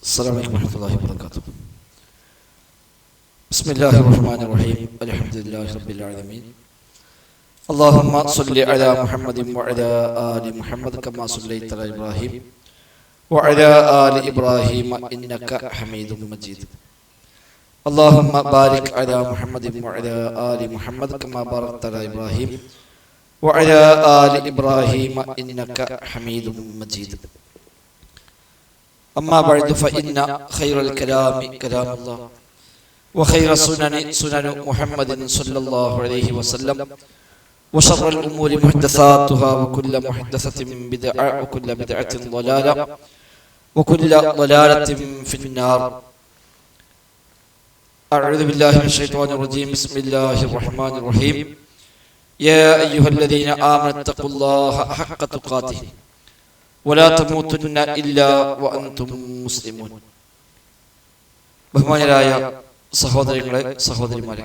السلام عليكم ورحمة الله وبركاته. بسم الله الرحمن الرحيم. الحمد لله رب العالمين. اللهم صل على محمد وعلى آل محمد كما صليت على إبراهيم وعلى آل إبراهيم إنك حميد مجيد. اللهم بارك على محمد وعلى آل محمد كما باركت على إبراهيم وعلى آل إبراهيم إنك حميد مجيد. أما بعد فإن خير الكلام كلام الله وخير السنن سنن محمد صلى الله عليه وسلم وشر الأمور محدثاتها وكل محدثة بدعة وكل بدعة ضلالة وكل ضلالة في النار. أعوذ بالله من الشيطان الرجيم. بسم الله الرحمن الرحيم. يا أيها الذين آمنوا اتقوا الله حق تقاته ولا تموتن إلا وأنتم مسلمون. ബഹുമാനരായ സഹോദരങ്ങളെ സഹോദരിമാരെ,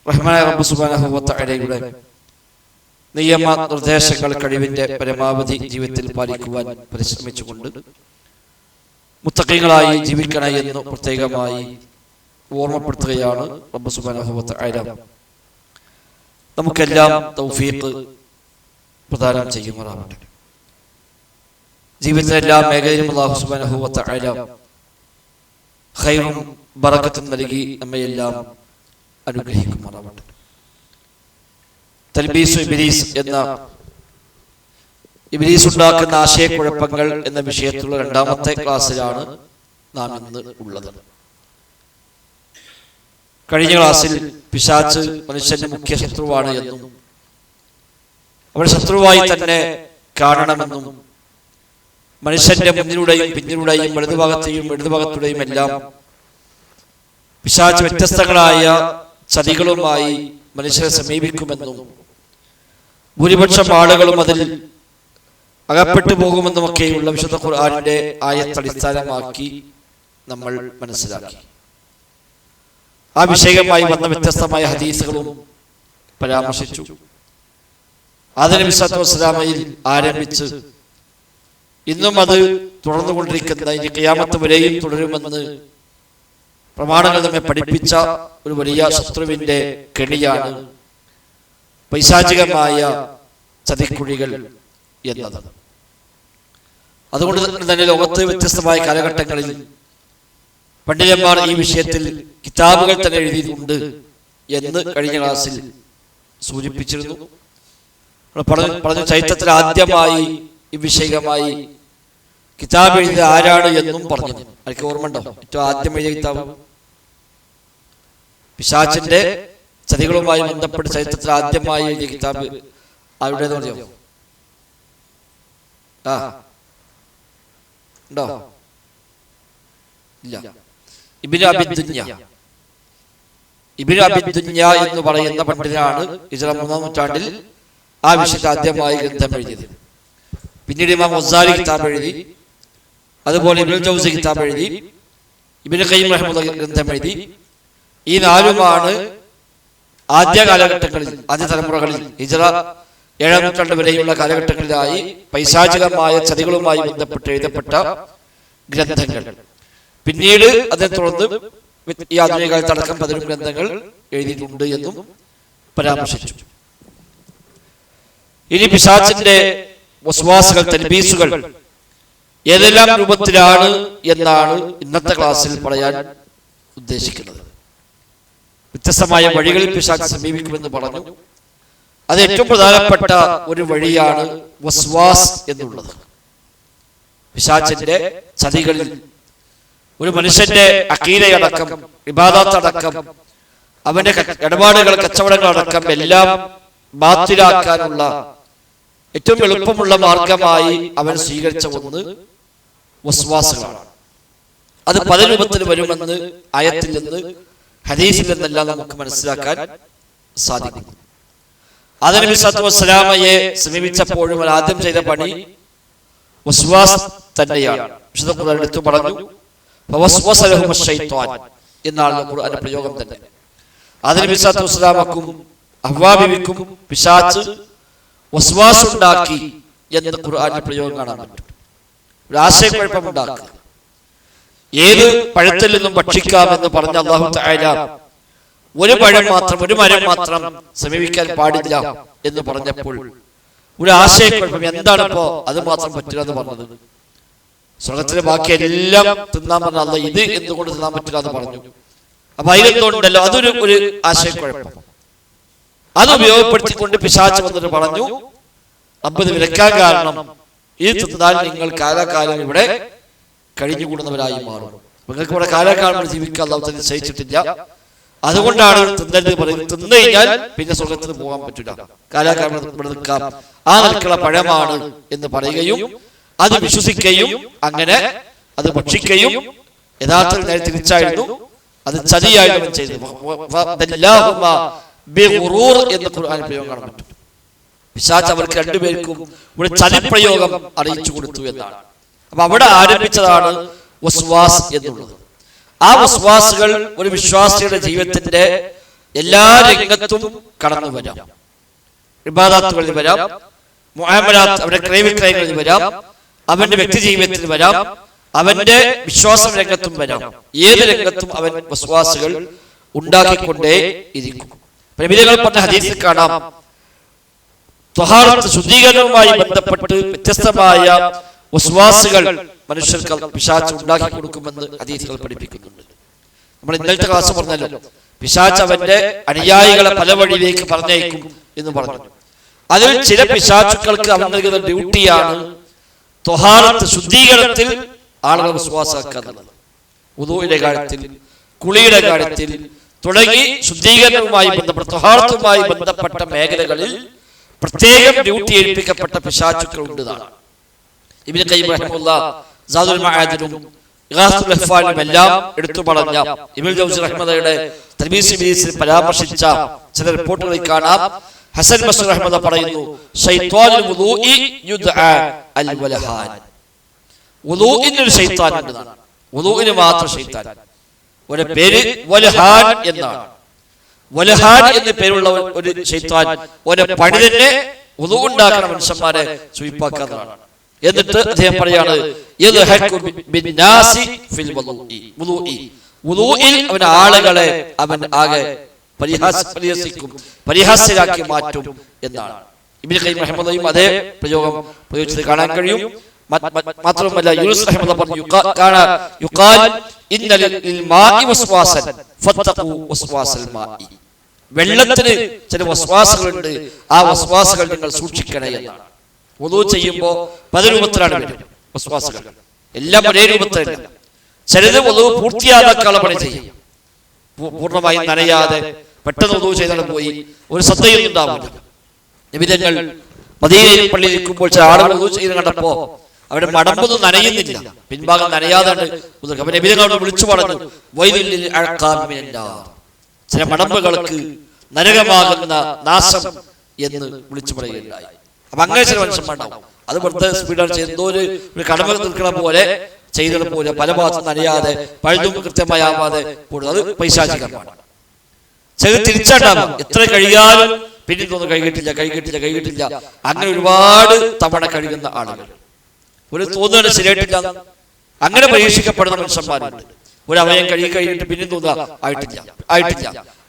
റഹ്മാനായ റബ്ബ് സുബ്ഹാനഹു വ തആലയുടെ നിയമ നിർദ്ദേശങ്ങൾ കഴിവിന്റെ പരമാവധി ജീവിതത്തിൽ പാലിക്കുവാൻ പരിശ്രമിച്ചുകൊണ്ട് മുത്തഖീങ്ങളായി ജീവിക്കണേ എന്ന് പ്രത്യേകമായി ഓർമ്മപ്പെടുത്തുകയാണ് റബ്ബ് സുബ്ഹാനഹു വ തആല നമുക്കെല്ലാം തൗഫീഖ് പ്രദാനം ചെയ്യുമാറാവട്ടെ. ജീവിതത്തിലെ എല്ലാ മേഖലയിലും അല്ലാഹു സുബ്ഹാനഹു വ തആല ഖൈറും ബറക്കത്തും നൽകി നമ്മയെല്ലാം അനുഗ്രഹിക്കുമാറാവട്ടെ. തൽബീസു ഇബ്ലീസ് എന്ന ഇബ്ലീസ് ഉണ്ടാക്കുന്ന ആശയക്കുഴപ്പങ്ങൾ എന്ന വിഷയത്തിലുള്ള രണ്ടാമത്തെ ക്ലാസ്സിലാണ് നാം ഇന്ന് ഉള്ളത്. കഴിഞ്ഞ ക്ലാസ്സിൽ പിശാച് മനുഷ്യന്റെ മുഖ്യ ശത്രുവാണ് എന്നും അവൻ ശത്രുവായി തന്നെ കാണണമെന്നും മനുഷ്യന്റെ മുന്നിലൂടെയും പിന്നിലൂടെയും ഇടതുഭാഗത്തുടെയും എല്ലാം പിശാച് വ്യത്യസ്തങ്ങളായ ചതികളുമായി മനുഷ്യരെ സമീപിക്കുമെന്നും ഭൂരിപക്ഷം ആളുകളും അതിൽ അകപ്പെട്ടു പോകുമെന്നുമൊക്കെയുള്ള വിശുദ്ധ ഖുർആനിന്റെ ആയത്ത് അടിസ്ഥാനമാക്കി നമ്മൾ മനസ്സിലാക്കി. ആ വിഷയമായി വന്ന വ്യത്യസ്തമായ ഹദീസുകളും പരാമർശിച്ചു. ആദം നബി സല്ലല്ലാഹു അലൈഹി വസല്ലമയിൽ ആരംഭിച്ച് ഇന്നും അത് തുടർന്നുകൊണ്ടിരിക്കുന്ന ഇനി ഖിയാമത്ത് വരെയും തുടരുമെന്ന് പ്രമാണങ്ങൾ നമ്മെ പഠിപ്പിച്ച ഒരു വലിയ ശത്രുവിന്റെ കെണിയാണ് പൈശാചികമായ ചതിക്കുഴികൾ എന്നത്. അതുകൊണ്ട് തന്നെ ലോകത്ത് വ്യത്യസ്തമായ കാലഘട്ടങ്ങളിൽ പണ്ഡിതന്മാർ ഈ വിഷയത്തിൽ കിതാബുകൾ തന്നെ എഴുതിയിട്ടുണ്ട് എന്ന് കഴിഞ്ഞ ക്ലാസ്സിൽ സൂചിപ്പിച്ചിരുന്നു. പറഞ്ഞു ചരിത്രത്തിൽ ആദ്യമായി ഈ വിഷയമായി കിതാബ് എഴുതിയ ആരാണ് എന്നും പറഞ്ഞു. എനിക്ക് ഓർമ്മ ഉണ്ടോ ഏറ്റവും ആദ്യം എഴുതിയ കിതാബ്? പിശാചിന്റെ ചതികളുമായി ബന്ധപ്പെട്ട് ചരിത്രത്തിൽ ആദ്യമായി എഴുതിയ കിതാബ് ആരുടേന്ന് പറഞ്ഞോ? ഉണ്ടോ? ഇല്ല. ഇബ്നു അബിദ്ദുന്യ എന്ന് പറയുന്ന പണ്ഡിതനാണ് ഹിജ്റ 3-ാം നൂറ്റാണ്ടിൽ ആ വിഷയത്തിൽ ആദ്യമായി ഗ്രന്ഥം എഴുതിയത്. പിന്നീട് ഇമാം ഗസാലി കിതാബ് എഴുതി, അതുപോലെ ഇബ്നുൽ ജൗസി കിതാബ് എഴുതി, ഇബ്നു ഖയ്യിം റഹിമഹുല്ലാഹ് ഗ്രന്ഥം എഴുതി. ഈ നാലുമാണ് ആദ്യ കാലഘട്ടങ്ങളിൽ, ആദ്യ തലമുറകളിൽ ഹിജ്റ 7-ാം നൂറ്റാണ്ട് വരെയുള്ള കാലഘട്ടങ്ങളിലായി പൈശാചികമായ ചതികളുമായി ബന്ധപ്പെട്ട് എഴുതപ്പെട്ട ഗ്രന്ഥങ്ങൾ. പിന്നീട് അതിനെ തുടർന്ന് ഈ ആധുനിക കാലത്ത് അടക്കം 11 ഗ്രന്ഥങ്ങൾ എഴുതിയിട്ടുണ്ട് എന്നും പരാമർശിച്ചു. ഇനി പിശാചിന്റെ വസ്വാസുകൾ, തൽബീസുകൾ ഏതെല്ലാം രൂപത്തിലാണ് എന്നാണ് ഇന്നത്തെ ക്ലാസ്സിൽ പറയാൻ ഉദ്ദേശിക്കുന്നത്. വ്യത്യസ്തമായ വഴികളിൽ പിശാച് സമീപിക്കുമെന്ന് പറഞ്ഞു. അത് ഏറ്റവും പ്രധാനപ്പെട്ട ഒരു വഴിയാണ് വസ്വാസ് എന്നുള്ളത്. പിശാചിന്റെ ചതികളിൽ ഒരു മനുഷ്യന്റെ അഖീദയടക്കം, ഇബാദത്തടക്കം, അവന്റെ ഇടപാടുകൾ, കച്ചവടങ്ങളടക്കം എല്ലാം ബാത്തിലാക്കാനുള്ള ഏറ്റവും എളുപ്പമുള്ള മാർഗമായി അവൻ സ്വീകരിച്ച ഒന്ന് വസ്വാസുകളാണ്. അത് പല രൂപത്തിൽ വരുമെന്ന് ആയത്തിൽ നിന്ന് ഹദീസിൽ നിന്നെല്ലാം നമുക്ക് മനസ്സിലാക്കാൻ സാധിക്കും. ആദം നബി സല്ലല്ലാഹു അലൈഹി വസല്ലമയെ സമീപിച്ചപ്പോഴും ആദ്യം ചെയ്ത പണി വസ്വാസ് തന്നെയാണ്. വിശുദ്ധ ഖുർആൻ എടുത്തു പറഞ്ഞു, ഫവസ്വസ ലഹും അശ്ശൈത്വാൻ എന്നാണ് ഖുർആന്റെ പ്രയോഗം തന്നെ. ആദം നബി സല്ലല്ലാഹു അലൈഹി വസല്ലമക്കും ഹവ്വാ ബിവിക്കും പിശാച് വസ്വാസ് ഉണ്ടാക്കി എന്ന് ഖുർആനിൽ പ്രയോഗം കാണാൻ പറ്റും. ഒരു ആശയക്കുഴപ്പമുണ്ടാക്കുക. ഏത് പഴത്തിൽ നിന്നും ഭക്ഷിക്കാമെന്ന് പറഞ്ഞ അല്ലാഹു തആല ഒരു പഴം മാത്രം, ഒരു മരം മാത്രം സമീപിക്കാൻ പാടില്ല എന്ന് പറഞ്ഞപ്പോൾ ഒരു ആശയക്കുഴപ്പം, എന്താണിപ്പോ അത് മാത്രം പറ്റില്ല എന്ന് പറഞ്ഞത്? സ്വർഗത്തിലെ ബാക്കി എല്ലാം തിന്നാൻ പറഞ്ഞ അല്ല, ഇത് എന്തുകൊണ്ട് തിന്നാൻ പറ്റില്ല എന്ന് പറഞ്ഞു. അപ്പൊ അതിലെന്തുകൊണ്ടല്ലോ, അതൊരു ആശയക്കുഴപ്പം. അത് ഉപയോഗപ്പെടുത്തിക്കൊണ്ട് പിശാച് വന്നിട്ട് പറഞ്ഞു, അമ്പത് വിലക്കാൻ കാരണം ഇത് തിന്നാൽ നിങ്ങൾ കാലാകാലം ഇവിടെ കഴിഞ്ഞുകൂടുന്നവരായി മാറും. നിങ്ങൾക്ക് ഇവിടെ കാലാകാലം ജീവിക്കാൻ അല്ലാഹു നിശ്ചയിച്ചിട്ടില്ല, അതുകൊണ്ടാണ് തിന്നരുത് പറയുന്നത്. തിന്നു കഴിഞ്ഞാൽ പിന്നെ സ്വർഗത്തിന് പോകാൻ പറ്റില്ല, കാലാകാലം ഇവിടെ നിൽക്കാം, ആ നിൽക്കുള്ള പഴമാണ് എന്ന് പറയുകയും അത് വിശ്വസിക്കുകയും അങ്ങനെ അത് ഭക്ഷിക്കുകയും യഥാർത്ഥത്തിൽ നേരെ തിരിച്ചായിരുന്നു, അത് ചതിയായിരുന്നു ചെയ്തത്. എന്ന് ഖുർആൻ പ്രയോഗം കാണാൻ പറ്റും. പിശാച് അവർക്ക് രണ്ടുപേർക്കും ഒരു ചതിപ്രയോഗം അറിയിച്ചു കൊടുത്തു എന്നാണ്. അപ്പൊ അവിടെ ആരംഭിച്ചതാണ് വസ്വാസ് എന്നുള്ളത്. ആ വസ്വാസുകൾ ഒരു വിശ്വാസിയുടെ ജീവിതത്തിന്റെ എല്ലാ രംഗത്തും കടന്നു വരാം. ഇബാദത്തുകളിൽ വരാം, മുആമലാത്ത് അവരുടെ ക്രയവിക്രയങ്ങളിൽ വരാം, അവന്റെ വ്യക്തി ജീവിതത്തിൽ വരാം, അവന്റെ വിശ്വാസ രംഗത്തും വരാം. ഏത് രംഗത്തും അവൻ വസ്വാസുകൾ ഉണ്ടാക്കിക്കൊണ്ടേ ഇരിക്കും. നബികൾ പറഞ്ഞ ഹദീസിൽ കാണാം, ത്വഹാറത്ത് ശുദ്ധീകരണവുമായി ബന്ധപ്പെട്ട് വ്യത്യസ്തമായ വസ്വാസുകൾ മനുഷ്യർക്ക് പിശാച് ഉണ്ടാക്കി കൊടുക്കുമെന്ന് ഹദീസുകൾ പഠിപ്പിക്കുന്നുണ്ട്. നമ്മൾ ഇന്നലത്തെ ക്ലാസ് പറഞ്ഞല്ലോ, പിശാച് അവന്റെ അനുയായികളെ പല വഴിയിലേക്ക് പറഞ്ഞേക്കും എന്ന് പറഞ്ഞു. അതിൽ ചില പിശാചുക്കൾക്ക് അവൻ നൽകുന്ന ഡ്യൂട്ടിയാണ് ത്വഹാറത്ത് ശുദ്ധീകരണത്തിൽ ആളുകളെ വിശ്വാസാക്കുക എന്നുള്ളത്. വുദൂഇന്റെ കാര്യത്തിൽ, കുളിയുടെ കാര്യത്തിൽ തുടങ്ങി ശുദ്ധീകരണവുമായി ബന്ധപ്പെട്ട ത്വഹാറത്തുമായി ബന്ധപ്പെട്ട മേഖലകളിൽ പ്രത്യേകം ഡ്യൂട്ടി ഏൽപ്പിക്കപ്പെട്ട പിശാചുക്കൾ ഉണ്ടെന്നാണ് ഇബ്നു ഖയ്യിം റഹിമഹുല്ലാഹ് സാദുൽ മആദിലും ഇഗാസത്തുൽ അഹ്ഫാലിലും എല്ലാം എടുത്തു പറഞ്ഞ ഇബ്നുൽ ജൗസി റഹിമഹുള്ളയുടെ തൽബീസ് ഇബ്ലീസിൽ പരാമർശിച്ച ചില റിപ്പോർട്ടുകളിൽ കാണാം, ഹസൻ ബസ്രി റഹിമഹുല്ലാഹ് പറയുന്നു, ശൈത്വാനുൽ വുദൂഇ യുദ്ആ അൽ വലഹാൻ. വുദൂഇന് ഒരു ശൈത്താൻ ഉണ്ടെന്നാണ്. വുദൂഇന് മാത്രം ശൈത്താൻ. ഒരു പേര് വലഹാൻ എന്നാണ്. വലഹാൻ എന്ന പേരുള്ള ഒരു ശൈത്താൻ ഒരു പണി തന്നെ വുദൂ ഉണ്ടാക്കുന്ന മനുഷ്യന്മാരെ സൂയിപ്പാക്കാത്തതാണ്. എന്നിട്ട് അദ്ദേഹം പറയാണ്, അവൻ ആളുകളെ അവൻ ആകെ പരിഹസിക്കും, പരിഹാസ്യരാക്കി മാറ്റും എന്നാണ്. ഇബ്നു ഖയ്യിം റഹിമഹുല്ലാഹും അതേ പ്രയോഗം പ്രയോഗിച്ചത് കാണാൻ കഴിയും. മാത്രമല്ല യൂനുസ് റഹിമഹുല്ലാഹ് പറഞ്ഞു, യുഖാൽ ഇന്ന ലിൽ മാഇ വസ്വാസൻ ഫത്തഖു വസ്വാസൽ മാഇ. വെള്ളത്തിന് ചില വസ്വാസുകളുണ്ട്, ആ വസ്വാസുകൾ നിങ്ങൾ സൂക്ഷിക്കണേ എന്നാണ്. വുദൂ ചെയ്യുമ്പോൾ പല രൂപത്തിലാണ് വരും വസ്വാസുകൾ, എല്ലാം ഒരേ രൂപത്തിലല്ല. ചിലത് വുദൂ പൂർത്തിയാക്കാനുള്ള പണി ചെയ്യും, പൂർണ്ണമായും നനയാതെ പെട്ടെന്ന് വുദൂ ചെയ്താണ് പോയി, ഒരു ശ്രദ്ധയൊന്നും ഉണ്ടാവില്ല. നിബിധങ്ങൾ മദീനയിൽ പള്ളിയിൽ ഇരിക്കുമ്പോൾ ചില ആളുകൾ വുദൂ ചെയ്യുന്ന കണ്ടപ്പോ അവരുടെ മടമ്പൊന്നും നനയുന്നില്ല, പിൻഭാഗം നനയാതെ നിബിധങ്ങളോട് വിളിച്ചു പറഞ്ഞു, വൈലുൽ അഅഖാബി മിനന്നാർ, ചില മടമ്പുകൾക്ക് നരകമാകുന്ന നാശം എന്ന് വിളിച്ചു പറയുകയുണ്ടായി. അപ്പൊ അങ്ങനെ ചില മനുഷ്യന്മാരുണ്ടാവും, അത് വെറുതെ സ്പീഡാണ് ചെയ്തോ ഒരു കടമ നിൽക്കണ പോലെ ചെയ്തത് പോലെ പല ഭാഗത്തും നനയാതെ പഴുതും കൃത്യമായി ആവാതെ കൂടുന്നത്, അത് പൈശാചികമാണ്. ചില തിരിച്ചാണ്ടാവാം, എത്ര കഴിയാലും പിന്നെ തോന്നുന്നു കഴുകിയിട്ടില്ല. അങ്ങനെ ഒരുപാട് തവണ കഴുകുന്ന ആളുകൾ, ഒരു തോന്നുന്നത് ശരിയായിട്ടില്ല, അങ്ങനെ പരീക്ഷിക്കപ്പെടുന്ന മനുഷ്യന്മാരുണ്ട്. ഒരു അവയം കഴിഞ്ഞിട്ട് പിന്നെ തോന്നുക ആയിട്ടില്ല.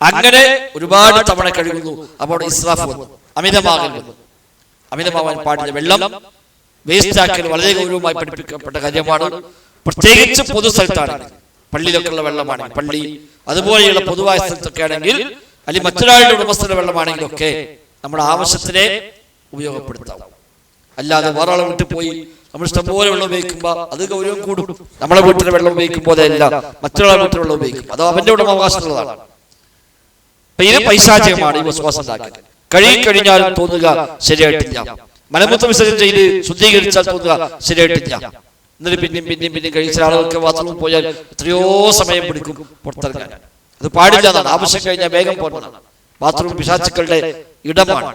അങ്ങനെ ഒരുപാട് തവണ കഴുകുന്നു. അപ്പോൾ ഇസ്രാഫ് വന്നു, അമിതമാവാൻ പാടില്ല. വെള്ളം വേസ്റ്റ് ആക്കൽ വളരെ ഗൗരവമായി പഠിപ്പിക്കപ്പെട്ട കാര്യമാണ്. പ്രത്യേകിച്ച് പൊതു സ്ഥലത്താണെങ്കിൽ, പള്ളിയിലൊക്കെ ഉള്ള വെള്ളമാണെങ്കിൽ, പള്ളി അതുപോലെയുള്ള പൊതുവായ സ്ഥലത്തൊക്കെ ആണെങ്കിൽ, അല്ലെങ്കിൽ മറ്റൊരാളുടെ ഉടമസ്ഥയുടെ വെള്ളമാണെങ്കിലൊക്കെ നമ്മുടെ ആവശ്യത്തിനെ ഉപയോഗപ്പെടുത്താം. അല്ലാതെ വേറെ ആളെ വീട്ടിൽ പോയി നമ്മൾ ഇഷ്ടംപോലെ വെള്ളം ഉപയോഗിക്കുമ്പോൾ അത് ഗൗരവം കൂടും. നമ്മളെ വീട്ടിലെ വെള്ളം ഉപയോഗിക്കുമ്പോൾ അതല്ല, മറ്റൊരാളെ വീട്ടിലെ വെള്ളം ഉപയോഗിക്കും, അതോ അവന്റെ ഉടമാവകാശമുള്ളതാണ്. ഇത് പൈശാചികമാണ്. ഈ വിശ്വാസം ഉണ്ടാക്കി കഴിഞ്ഞാലും തോന്നുക ശരിയായിട്ടില്ല, മലമൂത്ര വിസർജനം ചെയ്ത് ശുദ്ധീകരിച്ചാൽ തോന്നുക ശരിയായിട്ടില്ല. എന്നിട്ട് പിന്നെയും കഴിച്ച ആളുകൾക്ക് ബാത്റൂമിൽ പോയാൽ എത്രയോ സമയം പിടിക്കും പുറത്തിറങ്ങാൻ. അത് പാടില്ല എന്നാണ്. ആവശ്യം കഴിഞ്ഞാൽ വേഗം പോകുന്നതാണ്. ബാത്റൂം പിശാചുക്കളുടെ ഇടമാണ്.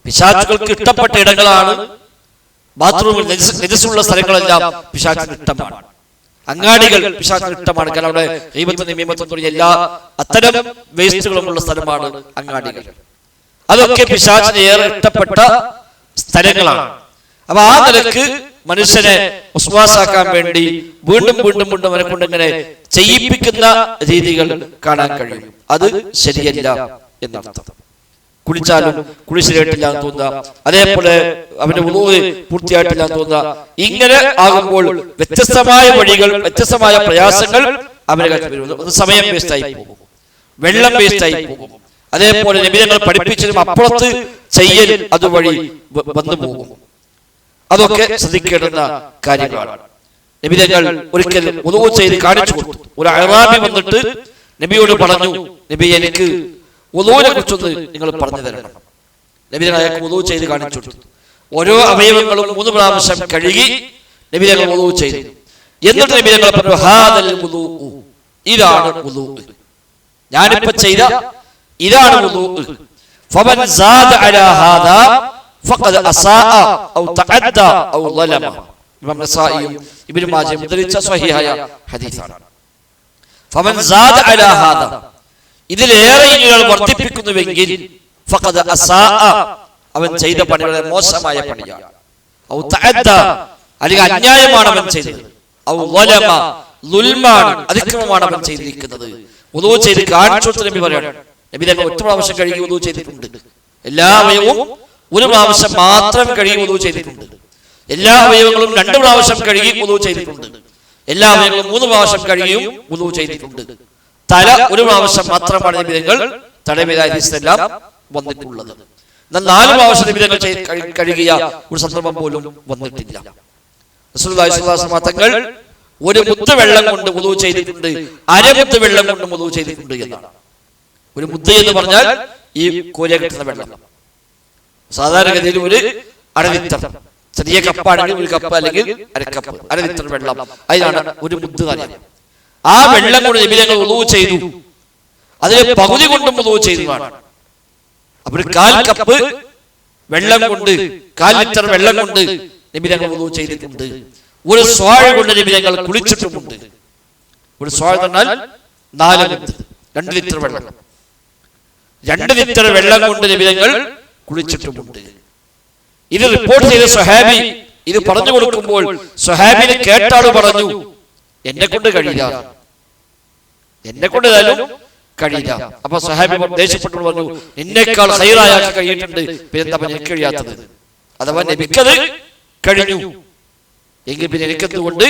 പിശാചുകൾക്ക് ഇഷ്ടപ്പെട്ട ഇടങ്ങളാണ് ബാത്റൂമിൽ. നിജസുള്ള സ്ഥലങ്ങളെല്ലാം പിശാചിന് ഇഷ്ടമാണ്. അങ്ങാടികൾ പിശാചിന് ഇഷ്ടമാണ്. കാരണം അവിടെ ഗീബത്തും നമീമത്തും തുടങ്ങിയ എല്ലാ അത്തരം വേസ്റ്റുകളുമുള്ള സ്ഥലമാണ് അങ്ങാടികൾ. അതൊക്കെ പിശാചിന് ഏറെ ഇഷ്ടപ്പെട്ട സ്ഥലങ്ങളാണ്. അപ്പൊ ആ നിലക്ക് മനുഷ്യനെ വസ്വാസാക്കാൻ വേണ്ടി വീണ്ടും വീണ്ടും വീണ്ടും അവരെ കൊണ്ട് ഇങ്ങനെ ചെയ്യിപ്പിക്കുന്ന രീതികൾ കാണാൻ കഴിയും. അത് ശരിയല്ല എന്നർത്ഥം. കുളിച്ചാലും കുളി ശരിയായിട്ടില്ല എന്ന് തോന്നുക, അതേപോലെ അവന്റെ വുളൂഅ് പൂർത്തിയായിട്ടില്ല എന്ന് തോന്നുക. ഇങ്ങനെ ആകുമ്പോൾ വ്യത്യസ്തമായ വഴികൾ, വ്യത്യസ്തമായ പ്രയാസങ്ങൾ അവരെ വരുന്നു. സമയം വേസ്റ്റായി പോകും, വെള്ളം വേസ്റ്റായി പോകും. അതേപോലെ നബി തങ്ങൾ പഠിപ്പിച്ചതും അപ്പുറത്ത് ചെയ്യൽ അതുവഴി വന്നു പോകും. അതൊക്കെ ശ്രദ്ധിക്കേണ്ടുന്ന കാര്യങ്ങളാണ്. നബി തങ്ങൾ ഒരിക്കൽ വുളൂഅ് ചെയ്ത് കാണിച്ചു കൊടുത്തു. ഒരു അഅറാബി വന്നിട്ട് നബിയോട് പറഞ്ഞു, നബി എനിക്ക് വുളൂഇനെ കുറിച്ചൊന്ന് നിങ്ങൾ പറഞ്ഞു തരണം. നബി തങ്ങൾ അയാൾക്ക് വുളൂഅ് ചെയ്ത് കാണിച്ചു കൊടുത്തു. ഓരോ അവയവങ്ങളും 3 പ്രാവശ്യം കഴുകി നബി തങ്ങൾ വുളൂഅ് ചെയ്തു. എന്നിട്ട് നബി തങ്ങൾ പറഞ്ഞു, ഹാദൽ വുളൂഉ, ഇതാണ് വുളൂഅ്, ഞാനിപ്പോ ചെയ്ത ഇതാണ് വുളൂഅ്. ഫമൻ സാദ അലാ ഹാദാ ഫഖദ് അസാഅ ഔ തഅദ്ദ ഔ ളലമ. ഇമാം നസായിയും ഇബ്നു മാജഹയും ഉദ്ധരിച്ച സ്വഹീഹായ ഹദീസാണ്. ഫമൻ സാദ അലാ ഹാദാ, ഇതിലേറെ ഇയാൾ വർദ്ധിപ്പിക്കുന്നുവെങ്കിൽ ഫഖദ് അസാഅ, അവൻ ചെയ്ത പണി വളരെ മോശമായ പണിയാണ്. ഔ തഅദ്ദ, അല്ലെങ്കിൽ അന്യായമാണ് അവൻ ചെയ്തത്. ഔ ളലമ, ളുൽമാണ്, അതിക്രമമാണ് അവൻ ചെയ്തിരിക്കുന്നത്. വുളൂഅ് ചെയ്ത് കാണിച്ചു കൊടുത്ത നബി പറയാണ്, നബി തങ്ങൾ 1 പ്രാവശ്യം കഴുകി വുളൂഅ് ചെയ്തിട്ടുണ്ട്. എല്ലാ അവയവവും 1 പ്രാവശ്യം മാത്രം കഴുകി വുളൂഅ് ചെയ്തിട്ടുണ്ട്. എല്ലാ അവയവങ്ങളും 2 പ്രാവശ്യം കഴുകി വുളൂഅ് ചെയ്തിട്ടുണ്ട്. എല്ലാ അവയവങ്ങളും 3 പ്രാവശ്യം കഴുകിയും വുളൂഅ് ചെയ്തിട്ടുണ്ട്. തല 1 പ്രാവശ്യം മാത്രമാണ് നബി തങ്ങൾ തടവിയ ഹദീസിലെല്ലാം വന്നിട്ടുള്ളത്. എന്നാൽ 4 പ്രാവശ്യം നബി തങ്ങൾ കഴുകിയ ഒരു സന്ദർഭം പോലും വന്നിട്ടില്ല. റസൂലുള്ളാഹി സ്വല്ലല്ലാഹു അലൈഹി വസല്ലം തങ്ങൾ 1 മുദ്ദ വെള്ളം കൊണ്ട് വുളൂഅ് ചെയ്തിട്ടുണ്ട്, 1/2 മുദ്ദ വെള്ളം കൊണ്ട് വുളൂഅ് ചെയ്തിട്ടുണ്ട് എന്നാണ്. 1 മുദ്ദ എന്ന് പറഞ്ഞാൽ ഈ കോല കിട്ടുന്ന വെള്ളം. സാധാരണഗതിയിൽ 1 1/2 ലിറ്റർ, ചെറിയ കപ്പാണെങ്കിൽ 1 കപ്പ് അല്ലെങ്കിൽ 1/2 കപ്പ്, 1/2 ലിറ്റർ വെള്ളം, അതിനാണ് 1 മുദ്ദ കാര്യം. ആ വെള്ളം കൊണ്ട് നബി തങ്ങൾ വുളൂഅ് ചെയ്തു. അതിലെ പകുതി കൊണ്ടും വുളൂഅ് ചെയ്തതാണ്. അപ്പോൾ 1/4 കപ്പ് വെള്ളം കൊണ്ട്, 1/4 ലിറ്റർ വെള്ളം കൊണ്ട് നബി തങ്ങൾ വുളൂഅ് ചെയ്തിട്ടുണ്ട്. 1 സ്വാഴ് കൊണ്ട് നബി തങ്ങൾ കുളിച്ചിട്ടുമുണ്ട്. 1 സ്വാഴ് എന്നാൽ 4 മുദ്ദ, 2 ലിറ്റർ വെള്ളം. 2 ലിറ്റർ വെള്ളം കൊണ്ട് നബി തങ്ങൾ കുളിച്ചിട്ടുമുണ്ട്. ഇത് റിപ്പോർട്ട് ചെയ്ത സ്വഹാബി ഇത് പറഞ്ഞു കൊടുക്കുമ്പോൾ സ്വഹാബിനെ കേട്ടാള് പറഞ്ഞു, എന്നെ കൊണ്ട് കഴിയില്ല, എന്നെ കൊണ്ട് ഏതായാലും കഴിയില്ല. അപ്പൊ സ്വഹാബി ദേഷ്യപ്പെട്ടു പറഞ്ഞു, നിന്നേക്കാൾ ഖൈറായ കഴിയിട്ടുണ്ട്, പിന്നെന്താ എനിക്ക് കഴിയാത്തത്? അഥവാ നബിക്കത് കഴിഞ്ഞു എങ്കിൽ പിന്നെ എനിക്കെന്തുകൊണ്ട്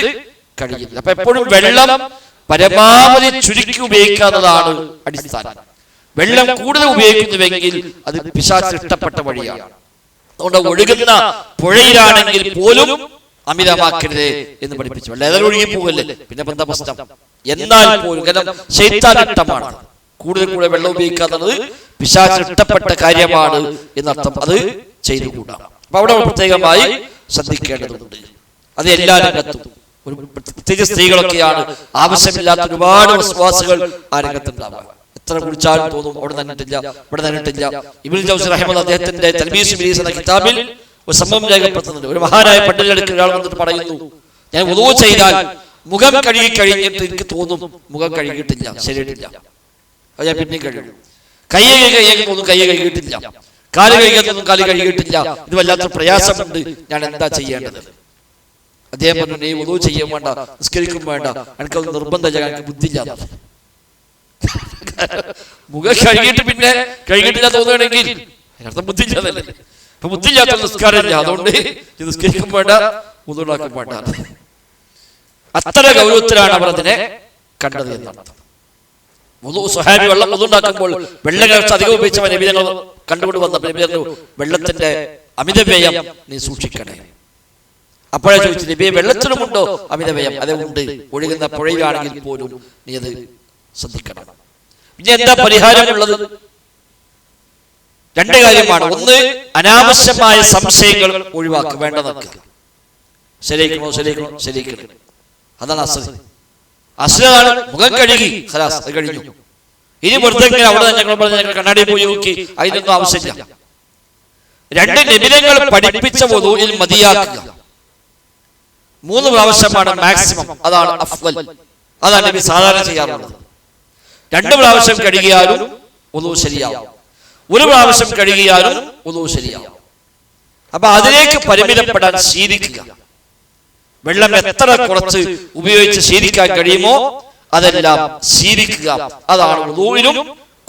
കഴിയില്ല? അപ്പൊ എപ്പോഴും വെള്ളം പരമാവധി ചുരുക്കി ഉപയോഗിക്കാത്തതാണ് അടിസ്ഥാനം. വെള്ളം കൂടുതൽ ഉപയോഗിക്കുന്നുവെങ്കിൽ അത് പിശാചിന് ഇഷ്ടപ്പെട്ട വഴിയാണ്. അതുകൊണ്ട് ഒഴുകുന്ന പുഴയിലാണെങ്കിൽ പോലും അമിതമാക്കരുത് എന്ന് പഠിപ്പിച്ചു. വെള്ളം ഒഴുകി പോകല്ലേ, പിന്നെ എന്താ പ്രശ്നം? എന്നാൽ പോലും കാരണം ശൈത്താൻ ഇഷ്ടമാണ്, കൂടുതൽ കൂടുതൽ വെള്ളം ഉപയോഗിക്കാത്തത് പിശാചിന് ഇഷ്ടപ്പെട്ട കാര്യമാണ് എന്നർത്ഥം. അത് ചെയ്തുകൂടാ. അപ്പൊ അവിടെ പ്രത്യേകമായി ശ്രദ്ധിക്കേണ്ടതുണ്ട്. അത് എല്ലാ രംഗത്തും, ഒരു പ്രത്യേകിച്ച് സ്ത്രീകളൊക്കെയാണ് ആവശ്യമില്ലാത്ത ഒരുപാട് വസ്വാസുകൾ ആ രംഗത്തുണ്ടാവുക. എത്ര കുടിച്ചാലും തോന്നും അവിടെ നന്നിട്ടില്ല, ഇവിടെ നന്നിട്ടില്ല. ഇബ്നുൽ ജൗസി റഹിമഹുല്ലാഹ് അദ്ദേഹത്തിന്റെ തൽബീസ് ഇബ്ലീസ് എന്ന കിതാബിൽ ഒരു സംഭവം രേഖപ്പെടുത്തുന്നുണ്ട്. ഒരു മഹാനായ പണ്ഡിതന്റെ ഒരാൾ വന്നിട്ട് പറയുന്നു, ഞാൻ വുളൂഅ് ചെയ്താൽ മുഖം കഴുകി കഴിഞ്ഞിട്ട് എനിക്ക് തോന്നും മുഖം കഴുകിയിട്ടില്ല, ശരിയിട്ടില്ല, അത് ഞാൻ പിന്നെ കഴുകും. കൈ കഴുകി തോന്നും കൈ കഴുകിയിട്ടില്ല, കാല് കഴുകിയാൽ തോന്നും കാല് കഴുകിയിട്ടില്ല, ഇത് വല്ലാത്ത പ്രയാസമുണ്ട്, ഞാൻ എന്താ ചെയ്യേണ്ടത്? അദ്ദേഹം പറഞ്ഞു, നീ വുളൂഅ് ചെയ്യാൻ വേണ്ട, നിസ്കരിക്കും വേണ്ട, എനിക്കത് നിർബന്ധമില്ല, എനിക്ക് ബുദ്ധിയില്ല. മുഖം കഴുകിയിട്ട് പിന്നെ കഴുകിയിട്ടില്ല തോന്നുകയാണെങ്കിൽ അതിനർത്ഥം ബുദ്ധിയില്ലാതല്ലേ. അപ്പൊ ബുദ്ധിയില്ലാത്ത നിസ്കാരമില്ല, അതുകൊണ്ട് നിസ്കരിക്കും വേണ്ട, വുളൂഅ് ഉണ്ടാക്കും വേണ്ട. അത്ര ഗൗരവത്തിലാണ് അവർ അതിനെ കണ്ടത് എന്നർത്ഥം. സ്വഹാബി വെള്ളം വുളൂഅ് ഉണ്ടാക്കുമ്പോൾ വെള്ളം കുറച്ച് അധികം ഉപയോഗിച്ചവൻ നബി തങ്ങൾ കണ്ടുകൊണ്ട് വന്നപ്പോൾ നബി തങ്ങൾ വെള്ളത്തിന്റെ അമിതവ്യയം നീ സൂക്ഷിക്കണേ. അപ്പോഴേ ചോദിച്ചു, നബിയെ വെള്ളത്തിനുമുണ്ടോ അമിതവ്യയം? അതേ ഉണ്ട്, ഒഴുകുന്ന പുഴയിലാണെങ്കിൽ പോലും നീ അത് ശ്രദ്ധിക്കണം. പിന്നെ എന്താ പരിഹാരമുള്ളത്? 2 കാര്യമാണ്. ഒന്ന്, അനാവശ്യമായ സംശയങ്ങൾ ഒഴിവാക്കുക, വേണ്ടതൊക്കെ ശരിയാക്കണോ ശരിയാക്കണോ ശരിയാക്കണം, അതാണ് അസ്ല. അസ്ലാണ് മുഖം കഴുകി ഖലാസ്, അത് കഴിഞ്ഞു. ഇനി വെറുതെ അവിടെ ഞങ്ങൾ കണ്ണാടി പോയി നോക്കി, അതിനൊന്നും ആവശ്യമില്ല. 2, നബിതങ്ങൾ പഠിപ്പിച്ച വുളൂഇൽ മതിയാക്കുക. 3 പ്രാവശ്യമാണ് മാക്സിമം, അതാണ് അഫ്ളൽ, അതാണ് നബി സാധാരണ ചെയ്യാറുള്ളത്. 2 പ്രാവശ്യം കഴുകിയാലും വുളൂഅ് ശരിയാവും, 1 പ്രാവശ്യം കഴുകിയാലും വുളൂഅ് ശരിയാവും. അപ്പൊ അതിലേക്ക് പരിമിതപ്പെടാൻ ശീലിക്കുക. വെള്ളം എത്ര കുറച്ച് ഉപയോഗിച്ച് ശീലിക്കാൻ കഴിയുമോ അതെല്ലാം ശീലിക്കുക. അതാണ് വുദൂഇലും